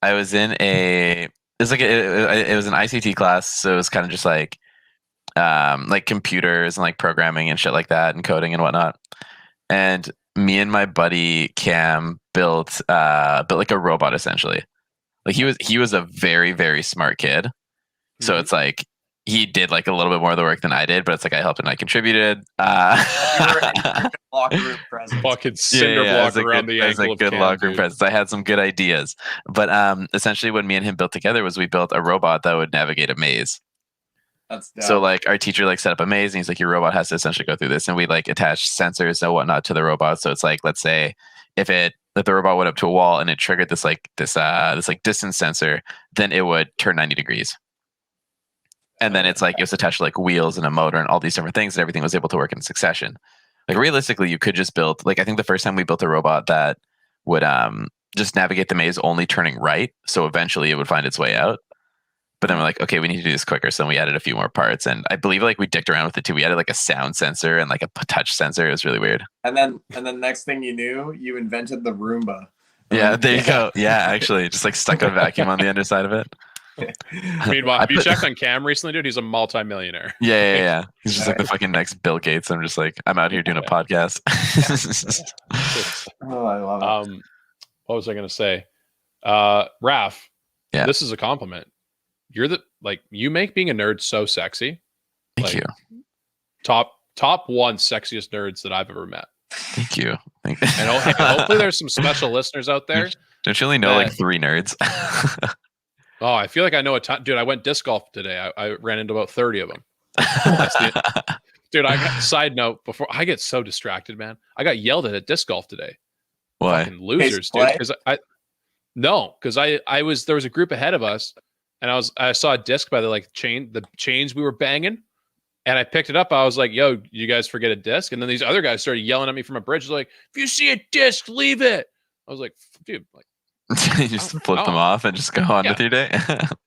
I was in it was an ICT class, so it was kind of just like computers and like programming and shit like that and coding and whatnot. And me and my buddy Cam built like a robot essentially. Like he was a very, very smart kid. So Mhm. it's like he did like a little bit more of the work than I did, but it's like I helped and I contributed. You were a locker room presence. Fucking cinder block around the ankle of good Cam, locker room dude. presence. I had some good ideas, but essentially, what me and him built together was we built a robot that would navigate a maze. That's dope. So like our teacher like set up a maze, and he's like, your robot has to essentially go through this, and we like attach sensors and whatnot to the robot. So it's like, let's say if the robot went up to a wall and it triggered this distance sensor, then it would turn 90 degrees. And then it's like it was attached to like wheels and a motor and all these different things, and everything was able to work in succession. Like realistically, you could just build like I think the first time we built a robot that would just navigate the maze only turning right, so eventually it would find its way out. But then we're like, okay, we need to do this quicker, so then we added a few more parts, and I believe like we dicked around with it too. We added like a sound sensor and like a touch sensor. It was really weird. And then next thing you knew, you invented the Roomba. Yeah, there you go. Yeah, actually, just like stuck a vacuum on the underside of it. Meanwhile, have you checked on Cam recently, dude? He's a multimillionaire. Yeah. He's just like the fucking next Bill Gates. I'm just like, I'm out here doing a podcast. Oh, I love it. What was I going to say? Raph, Yeah. This is a compliment. You make being a nerd so sexy. Thank you. Top one sexiest nerds that I've ever met. Thank you. And hopefully there's some special listeners out there. Don't you only know like 3 nerds? Oh, I feel like I know a ton. Dude, I went disc golf today. I ran into about 30 of them. Dude, side note, before I get so distracted, man, I got yelled at disc golf today. Why? Fucking losers, dude. Because there was a group ahead of us, and I saw a disc by the chains we were banging, and I picked it up. I was like, "Yo, you guys forget a disc?" And then these other guys started yelling at me from a bridge, like, "If you see a disc, leave it." I was like, "Dude, like." You just flip them off and just go on with your day.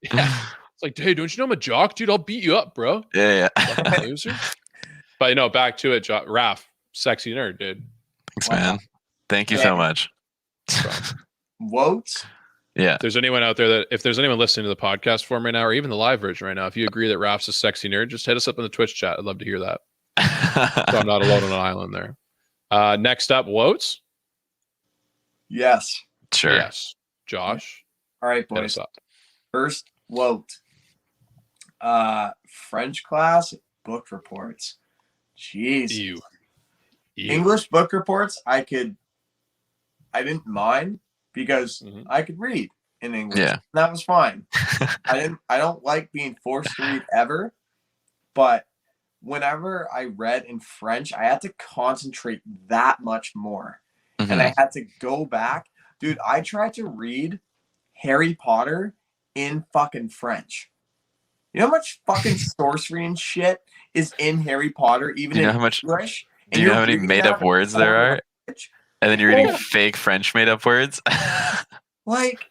Yeah. It's like, hey, don't you know I'm a jock, dude? I'll beat you up, bro. Yeah. Fucking loser. But back to it, Raph, sexy nerd, dude. Thanks, man. Thank you so much. Wote? Yeah. If there's anyone out there if there's anyone listening to the podcast form right now, or even the live version right now, if you agree that Raph's a sexy nerd, just hit us up in the Twitch chat. I'd love to hear that. So I'm not alone on an island there. Next up, Woats. Yes. Sure. Yes. Josh. All right, Hit boys. us up. First, Woat. French class book reports. Jeez. Ew. English book reports, I didn't mind because I could read in English. Yeah. That was fine. I don't like being forced to read ever, but whenever I read in French, I had to concentrate that much more. Mm-hmm. And I had to go back. Dude, I tried to read Harry Potter in fucking French. You know how much fucking sorcery and shit is in Harry Potter, even in English? Do you know how many made-up words there are? And then you're reading fake French made-up words? Like,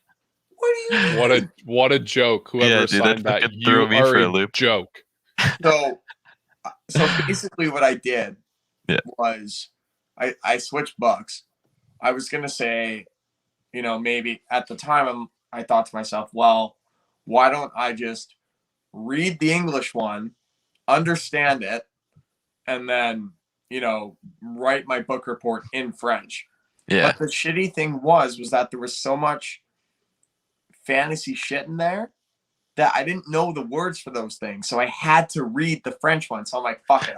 what do you What a joke. Whoever assigned that, you threw me are for a a loop. joke. So basically what I did was I switched books. I was going to say, maybe at the time I thought to myself, well, why don't I just read the English one, understand it, and then, write my book report in French. Yeah. But the shitty thing was that there was so much fantasy shit in there that I didn't know the words for those things. So I had to read the French one. So I'm like, fuck it.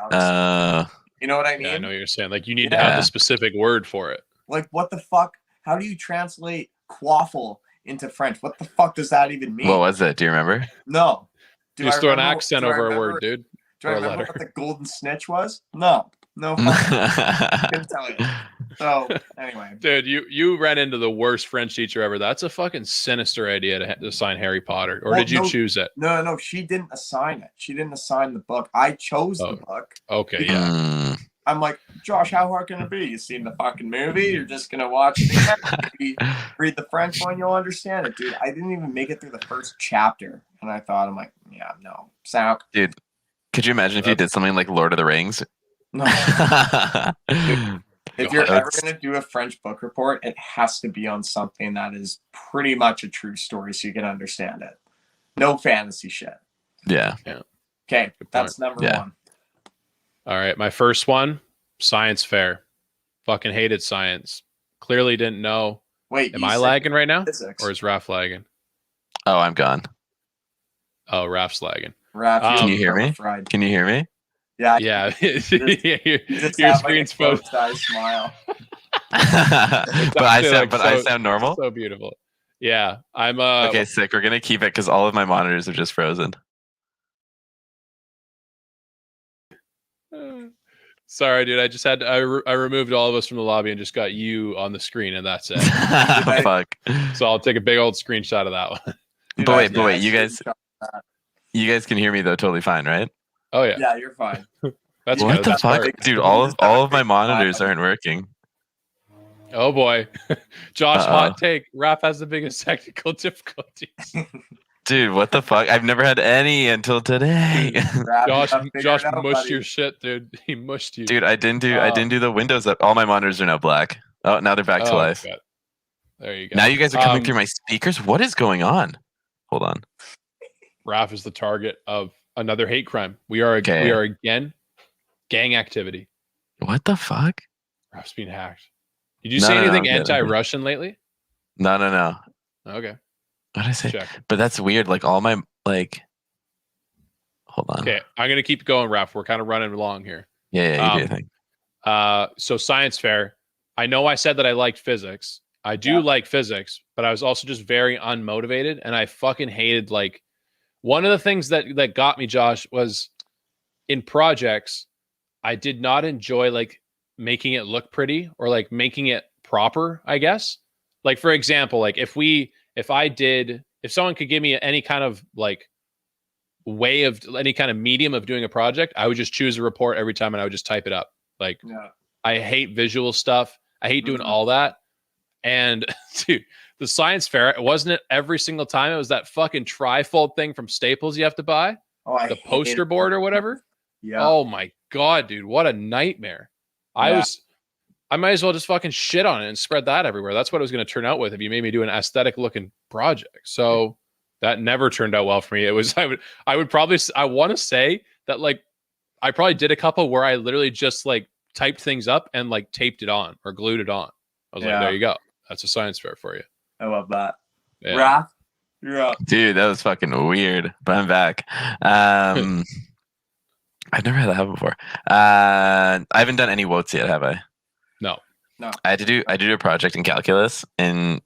You know what I mean? Yeah, I know what you're saying. Like, you need to have the specific word for it. Like, what the fuck? How do you translate quaffle into French? What the fuck does that even mean? What was it? Do you remember? No. Just throw an accent over a word, dude. Do I remember what the golden snitch was? No. No fucking couldn't tell you. So anyway. Dude, you ran into the worst French teacher ever. That's a fucking sinister idea to assign Harry Potter. Or did you choose it? No. She didn't assign it. She didn't assign the book. I chose the book. Okay, yeah. I'm like, Josh, how hard can it be? You seen the fucking movie? You're just gonna watch it again. Maybe read the French one, you'll understand it, dude. I didn't even make it through the first chapter, and I thought, I'm like, yeah, no, Souk. Dude, could you imagine if you did something like Lord of the Rings? No. If you're ever going to do a French book report, it has to be on something that is pretty much a true story so you can understand it. No fantasy shit. Yeah. Okay, that's number one. All right, my first one, science fair. Fucking hated science. Clearly didn't know. Wait, am I lagging right now? Physics. Or is Raph lagging? Oh, I'm gone. Oh, Raph's lagging. Raph, can you hear me? Can you hear me? Yeah. Yeah. Your screen's frozen. Smile. But I sound normal. So beautiful. Yeah, I'm. Okay, sick. We're gonna keep it because all of my monitors are just frozen. Sorry, dude. I just had I removed all of us from the lobby and just got you on the screen, and that's it. Fuck. So I'll take a big old screenshot of that one. But wait, you guys can hear me though, totally fine, right? Oh yeah. Yeah, you're fine. What the fuck, dude? All of my monitors aren't working. Oh boy, Josh, hot take. Raph has the biggest technical difficulties. Dude, what the fuck? I've never had any until today. Josh mushed your shit, dude. He mushed you. Dude, I didn't do the windows up. All my monitors are now black. Oh, now they're back to life. God. There you go. Now you guys are coming through my speakers. What is going on? Hold on. Raph is the target of another hate crime. We are again gang activity. What the fuck? Raph's being hacked. Did you say anything anti-Russian lately? No. Okay. What did I say? But that's weird. Like all my hold on. Okay, I'm gonna keep going, Raph. We're kind of running along here. Yeah, you do think. So science fair. I know I said that I liked physics. I do like physics, but I was also just very unmotivated, and I fucking hated one of the things that got me, Josh, was in projects. I did not enjoy making it look pretty or making it proper, I guess. Like, for example, if someone could give me any kind of way of any kind of medium of doing a project, I would just choose a report every time and I would just type it up. I hate visual stuff. I hate doing all that. And dude, the science fair, wasn't it every single time? It was that fucking trifold thing from Staples you have to buy. The poster board or whatever. Yeah. Oh my God, dude. What a nightmare. I was I might as well just fucking shit on it and spread that everywhere. That's what it was going to turn out with if you made me do an aesthetic looking project. So that never turned out well for me. It was, I would probably, I want to say that like, I probably did a couple where I literally just like typed things up and like taped it on or glued it on. I was like, there you go. That's a science fair for you. I love that. Yeah. Raph, you're up. Dude, that was fucking weird, but I'm back. I've never had that happen before. I haven't done any WOTs yet, have I? No. I had to do a project in calculus in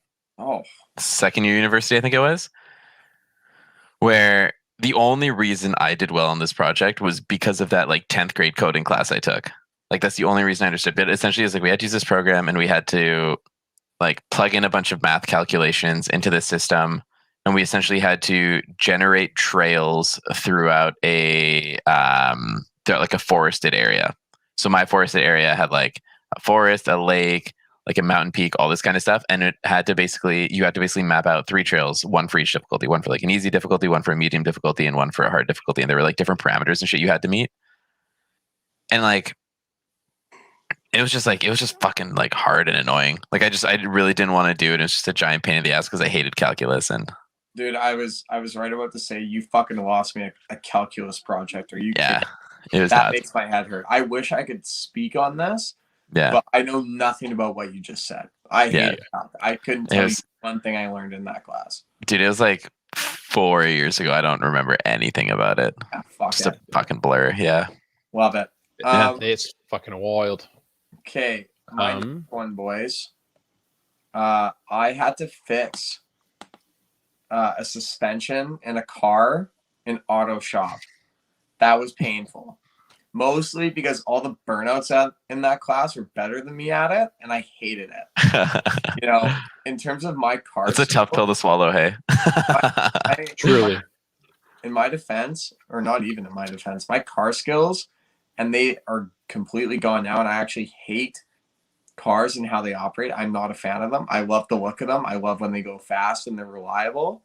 second year university, I think it was, where the only reason I did well on this project was because of that like 10th grade coding class I took. Like that's the only reason I understood. But essentially, it's like we had to use this program and we had to like plug in a bunch of math calculations into the system, and we essentially had to generate trails throughout like a forested area. So my forested area had like a forest, a lake, like a mountain peak, all this kind of stuff. And you had to basically map out 3 trails, one for each difficulty, one for like an easy difficulty, one for a medium difficulty, and one for a hard difficulty. And there were like different parameters and shit you had to meet. And like, it was just fucking like hard and annoying. Like I really didn't want to do it. It was just a giant pain in the ass because I hated calculus. And dude, I was right about to say you fucking lost me a calculus project. Are you kidding? It was that makes my head hurt. I wish I could speak on this. Yeah. But I know nothing about what you just said. I hate it. I couldn't tell you one thing I learned in that class. Dude, it was like 4 years ago. I don't remember anything about it. Yeah, just a fucking blur. Yeah. Love it. It's fucking wild. Okay. My next one, boys. I had to fix a suspension in a car in auto shop. That was painful. Mostly because all the burnouts in that class were better than me at it, and I hated it. You know, in terms of my car, it's a tough pill to swallow. Hey, truly. In my defense, or not even in my defense, my car skills, and they are completely gone now. And I actually hate cars and how they operate. I'm not a fan of them. I love the look of them. I love when they go fast and they're reliable.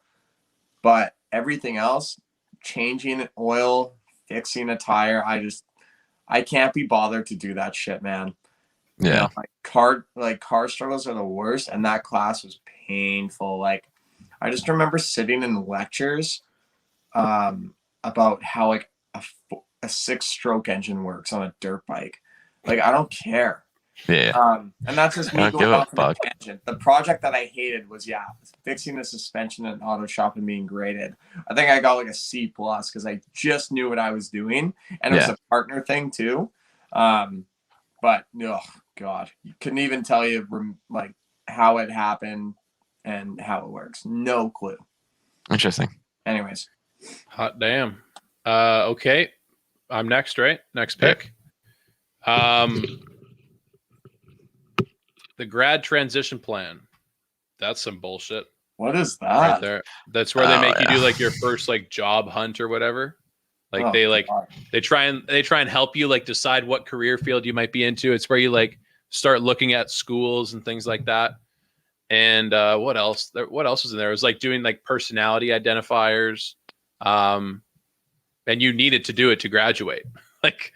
But everything else, changing oil, fixing a tire, I can't be bothered to do that shit, man. Yeah. You know, car struggles are the worst, and that class was painful. Like, I just remember sitting in lectures about how like a 6-stroke engine works on a dirt bike. Like, I don't care. Yeah. And that's just me going off on a tangent. The project that I hated was fixing the suspension in auto shop and being graded. I think I got like a C+ because I just knew what I was doing, and it was a partner thing too. But oh god, you couldn't even tell you like how it happened and how it works. No clue. Interesting. Anyways, hot damn. Okay, I'm next, right? Next pick. The grad transition plan. That's some bullshit. What is that? Right there. That's where they make you do like your first like job hunt or whatever. Like they try and help you like decide what career field you might be into. It's where you like start looking at schools and things like that. And what else? What else was in there? It was like doing like personality identifiers. And you needed to do it to graduate. Like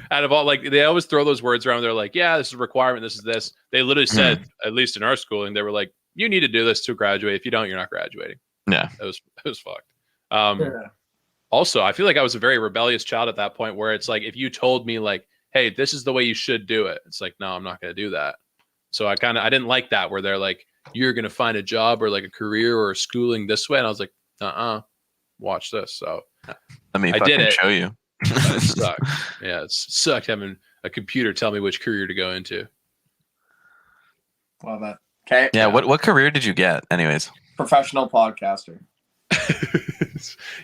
out of all, like they always throw those words around. They're like, yeah, this is a requirement. This is this. They literally said, at least in our schooling, they were like, you need to do this to graduate. If you don't, you're not graduating. Yeah. It was fucked. Also, I feel like I was a very rebellious child at that point where it's like, if you told me like, hey, this is the way you should do it. It's like, no, I'm not going to do that. So I didn't like that where they're like, you're going to find a job or like a career or schooling this way. And I was like, watch this. So let me I did it. Show you. It sucked. Yeah, it sucked having a computer tell me which career to go into. Love that. Okay. Yeah. What career did you get, anyways? Professional podcaster.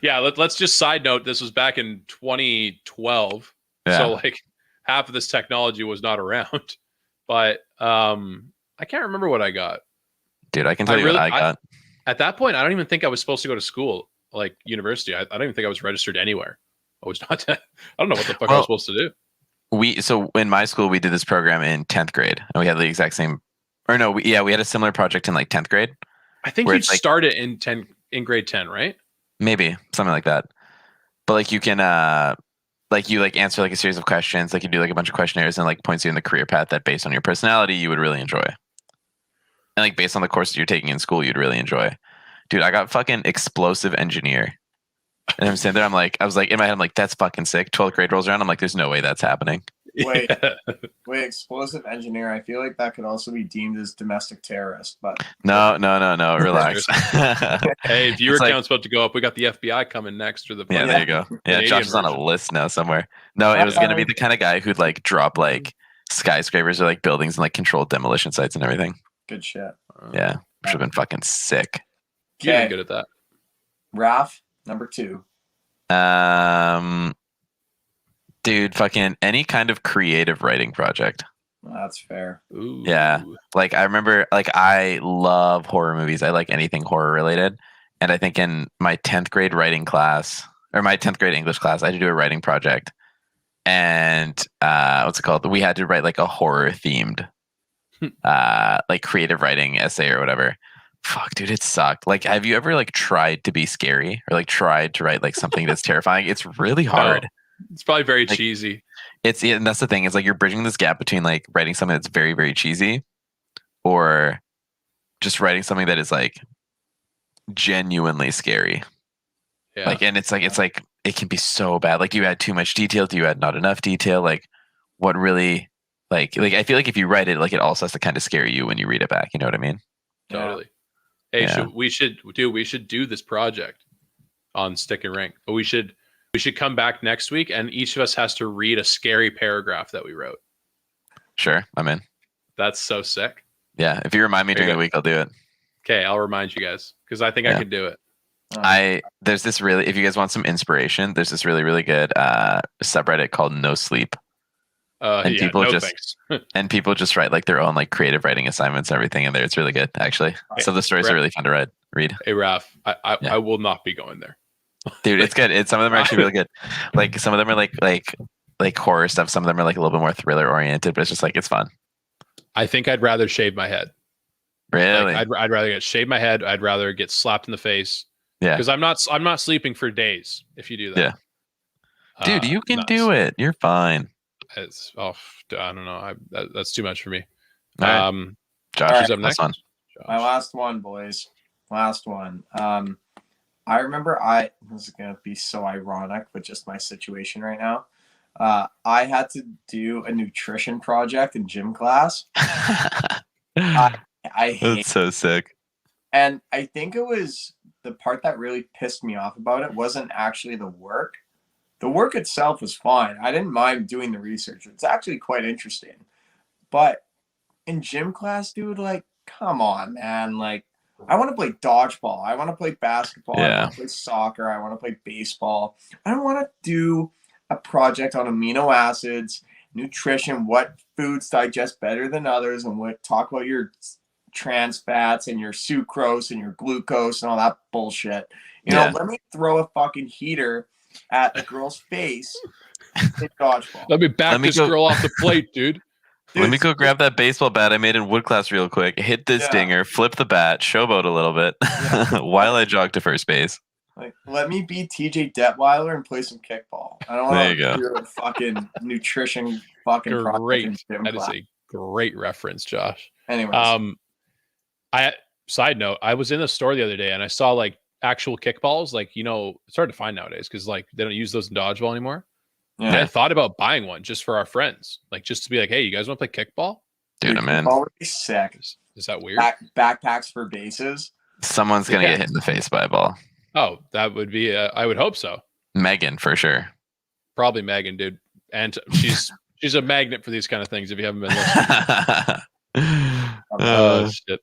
Yeah. Let's just side note. This was back in 2012, so like half of this technology was not around. But I can't remember what I got. Dude, I can tell you what I got. At that point, I don't even think I was supposed to go to school, like university. I don't even think I was registered anywhere. I was not. I don't know what the fuck I was supposed to do. So in my school, we did this program in 10th grade, and we had the exact same. Or no, we had a similar project in like 10th grade. I think you started in grade 10, right? Maybe something like that. But like you can like you like answer like a series of questions, like you do like a bunch of questionnaires and like points you in the career path that based on your personality you would really enjoy. And like based on the course that you're taking in school, you'd really enjoy. Dude, I got fucking explosive engineer. And I'm sitting there, I was like, in my head, I'm like, that's fucking sick. 12th grade rolls around. I'm like, there's no way that's happening. Wait, explosive engineer. I feel like that could also be deemed as domestic terrorist, but No. Relax. Hey, viewer It's like- count's about to go up. We got the FBI coming next for the Yeah, there you go. Yeah, Canadian Josh is on a version. list now somewhere. No, it was going to be the kind of guy who'd like drop like skyscrapers or like buildings and like controlled demolition sites and everything. good shit. Yeah, which would have been fucking sick. You're Okay, good at that. Raph, number 2. Dude, fucking any kind of creative writing project. That's fair. Ooh. Yeah. Like I remember, like I love horror movies. I like anything horror related. And I think in my 10th grade writing class or my 10th grade English class, I had to do a writing project. And what's it called? We had to write like a horror themed like creative writing essay or whatever. Fuck, dude, it sucked. Like, have you ever like tried to be scary or like tried to write like something that's terrifying? It's really hard. No, it's probably very Like, cheesy. And that's the thing. It's like you're bridging this gap between like writing something that's very, very cheesy or just writing something that is like genuinely scary. Yeah. Like, and it's like it can be so bad. Like, do you add too much detail? Do you add not enough detail? Like, what really like I feel like if you write it, like it also has to kind of scare you when you read it back. You know what I mean? Totally. Hey, Yeah. we should do this project on StickinRink. But we should come back next week and each of us has to read a scary paragraph that we wrote. Sure, I'm in. That's so sick. Yeah, if you remind me There you during the week, I'll do it. Okay, I'll remind you guys because I think I Yeah. can do it. There's this really, if you guys want some inspiration, there's this really, really good subreddit called No Sleep. And Yeah, people no just thanks. and people just write like their own like creative writing assignments and everything in there. It's really good, actually. Some of the stories are really fun to read. Hey, Raph, Yeah. I will not be going there. Dude, it's good. Some of them are actually really good. Like some of them are like horror stuff. Some of them are like a little bit more thriller oriented, but it's just like it's fun. I think I'd rather shave my head. Really? Like, I'd rather shave my head. I'd rather get slapped in the face. Yeah. Because I'm not sleeping for days if you do that. Yeah. Dude, you can nuts. do it. You're fine. It's I don't know. That's too much for me. All right. Josh, All who's right, up next? Josh. My last one, boys. Last one. I remember this is gonna be so ironic, but just my situation right now. I had to do a nutrition project in gym class. I hate That's so sick. And I think it was the part that really pissed me off about it wasn't actually the work. The work itself was fine. I didn't mind doing the research. It's actually quite interesting. But in gym class, dude, like, come on, man. Like, I want to play dodgeball. I want to play basketball. I want to play soccer. I want to play baseball. I don't want to do a project on amino acids, nutrition, what foods digest better than others, and talk about your trans fats and your sucrose and your glucose and all that bullshit. You know, let me throw a fucking heater at a girl's face in dodgeball. Let me back this girl off the plate, dude. Let me go grab that baseball bat I made in wood class real quick, hit this dinger, flip the bat, showboat a little bit while I jog to first base. Like, let me be TJ Detweiler and play some kickball. I don't want to do a fucking nutrition fucking great. That is a great reference, Josh. Anyways. Side note, I was in the store the other day and I saw like actual kickballs. Like, you know, it's hard to find nowadays because like they don't use those in dodgeball anymore. Yeah. And I thought about buying one just for our friends, like just to be like, hey, you guys want to play kickball? Dude, I'm in. Kickball would be sick. Is that weird? Backpacks for bases. Someone's gonna get hit in the face by a ball. Oh, that would be. I would hope so. Megan, for sure. Probably Megan, dude. And she's a magnet for these kind of things. If you haven't been listening. Oh shit.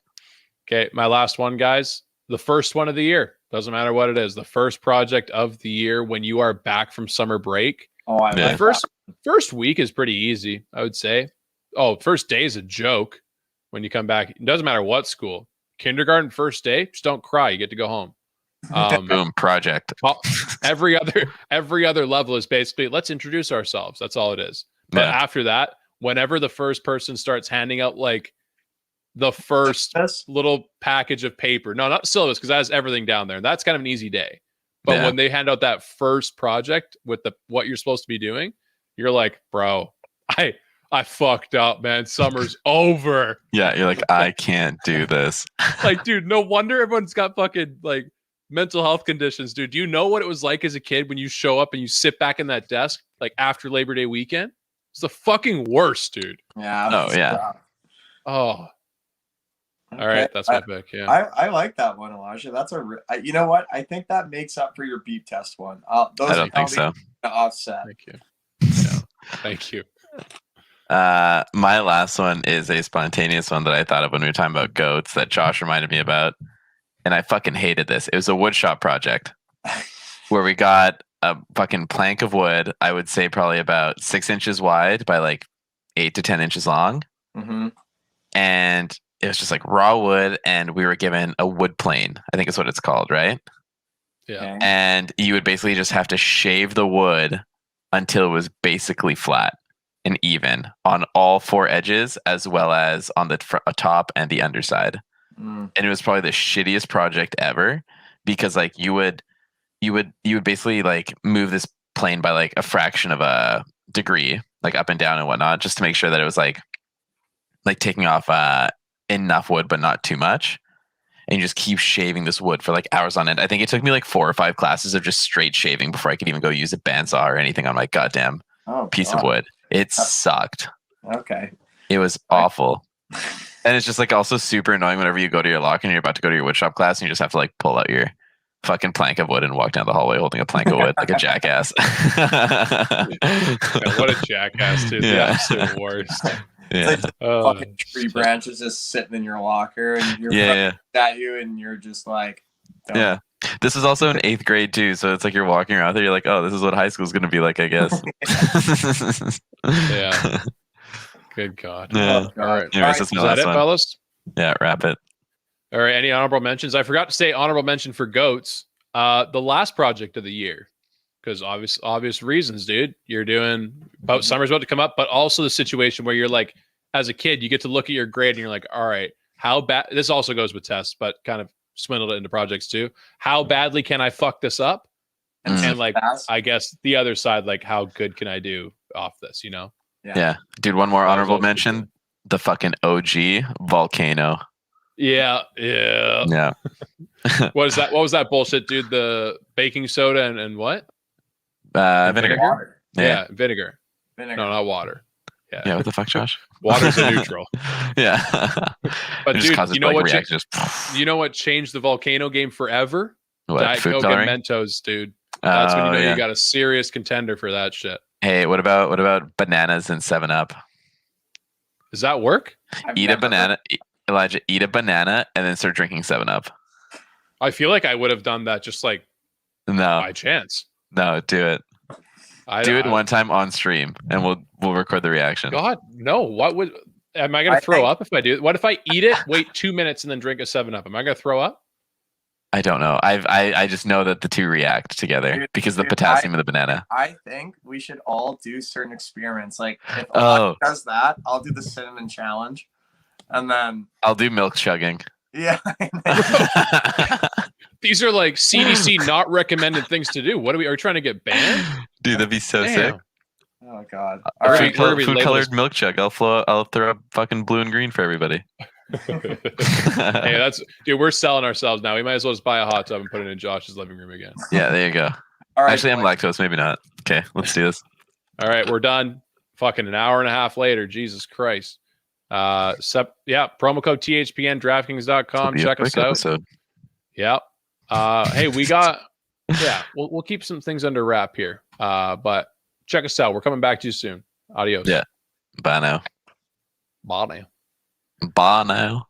Okay, my last one, guys. The first one of the year. Doesn't matter what it is. The first project of the year when you are back from summer break. Oh, I like first week is pretty easy, I would say. Oh, first day is a joke when you come back. It doesn't matter what school. Kindergarten, first day, just don't cry. You get to go home. Boom, project. Every other level is basically let's introduce ourselves. That's all it is. But after that, whenever the first person starts handing out like the first little package of paper, no, not syllabus, because that has everything down there. That's kind of an easy day. But when they hand out that first project with what you're supposed to be doing, you're like, bro, I fucked up, man. Summer's over. Yeah, you're like, I can't do this. Like, dude, no wonder everyone's got fucking like mental health conditions, dude. Do you know what it was like as a kid when you show up and you sit back in that desk like after Labor Day weekend? It's the fucking worst, dude. Yeah. Oh yeah. Rough. Oh. Okay. All right, that's my pick. Yeah. I like that one, Elijah. That's you know what? I think that makes up for your beep test one. Those I don't think so. Offset. Thank you. Yeah. Thank you. My last one is a spontaneous one that I thought of when we were talking about goats that Josh reminded me about, and I fucking hated this. It was a woodshop project where we got a fucking plank of wood. I would say probably about 6 inches wide by like 8 to 10 inches long, and it was just like raw wood, and we were given a wood plane. I think is what it's called, right? Yeah. Okay. And you would basically just have to shave the wood until it was basically flat and even on all 4 edges, as well as on the top and the underside. And it was probably the shittiest project ever, because like you would basically like move this plane by like a fraction of a degree, like up and down and whatnot, just to make sure that it was like taking off enough wood but not too much. And you just keep shaving this wood for like hours on end. I think it took me like 4 or 5 classes of just straight shaving before I could even go use a bandsaw or anything on my goddamn piece of wood. It sucked. Okay. It was awful. And it's just like also super annoying whenever you go to your locker and you're about to go to your woodshop class and you just have to like pull out your fucking plank of wood and walk down the hallway holding a plank of wood like a jackass. Yeah, what a jackass, dude. The absolute worst. Yeah. It's like fucking tree branches just sitting in your locker, and you're at you, and you're just like, yeah. This is also in 8th grade too, so it's like you're walking around there, you're like, oh, this is what high school is going to be like, I guess. Yeah. Good God. Yeah. All right. Anyways, that's my Is that last it, one. fellas? Yeah, wrap it. All right. Any honorable mentions? I forgot to say honorable mention for goats. The last project of the year, because obvious reasons, dude. You're doing summer's about to come up, but also the situation where you're like, as a kid, you get to look at your grade and you're like, all right, how bad? This also goes with tests, but kind of swindled it into projects too. How badly can I fuck this up? And like, I guess the other side, like, how good can I do off this? You know? Yeah. Dude, one more honorable mention: the fucking OG volcano. Yeah. What is that? What was that bullshit, dude? The baking soda and what? Vinegar. Water. Yeah, vinegar. Vinegar. No, not water. Yeah. What the fuck, Josh? Water's a neutral. Yeah. But dude, you know what? Just... You know what changed the volcano game forever? What? Diet Food Coke coloring? and Mentos, dude. That's when you know yeah. you got a serious contender for that shit. Hey, what about bananas and 7-Up? Does that work? Eat a banana, Elijah. Eat a banana and then start drinking 7-Up. I feel like I would have done that just like by chance. No, do it. Do it one time on stream, and we'll record the reaction. God, no. What would? Am I gonna throw up if I do? What if I eat it, wait 2 minutes, and then drink a 7-Up? Am I gonna throw up? I don't know. I just know that the two react together because the potassium in the banana. I think we should all do certain experiments. Like if Elijah does that, I'll do the cinnamon challenge, and then I'll do milk chugging. Yeah. These are like CDC not recommended things to do. What are we trying to get banned? Dude, that'd be so sick. Oh God. All right, food colored milk chug. I'll throw up fucking blue and green for everybody. Hey, dude, we're selling ourselves now. We might as well just buy a hot tub and put it in Josh's living room again. Yeah, there you go. All right, actually, I'm lactose, maybe not. Okay, let's do this. All right, we're done. Fucking an hour and a half later. Jesus Christ. Promo code THPN, DraftKings.com. Check us out. Episode. Yep. Hey, we'll keep some things under wrap here. But check us out. We're coming back to you soon. Adios. Yeah. Bye now. Bye now. Bye now.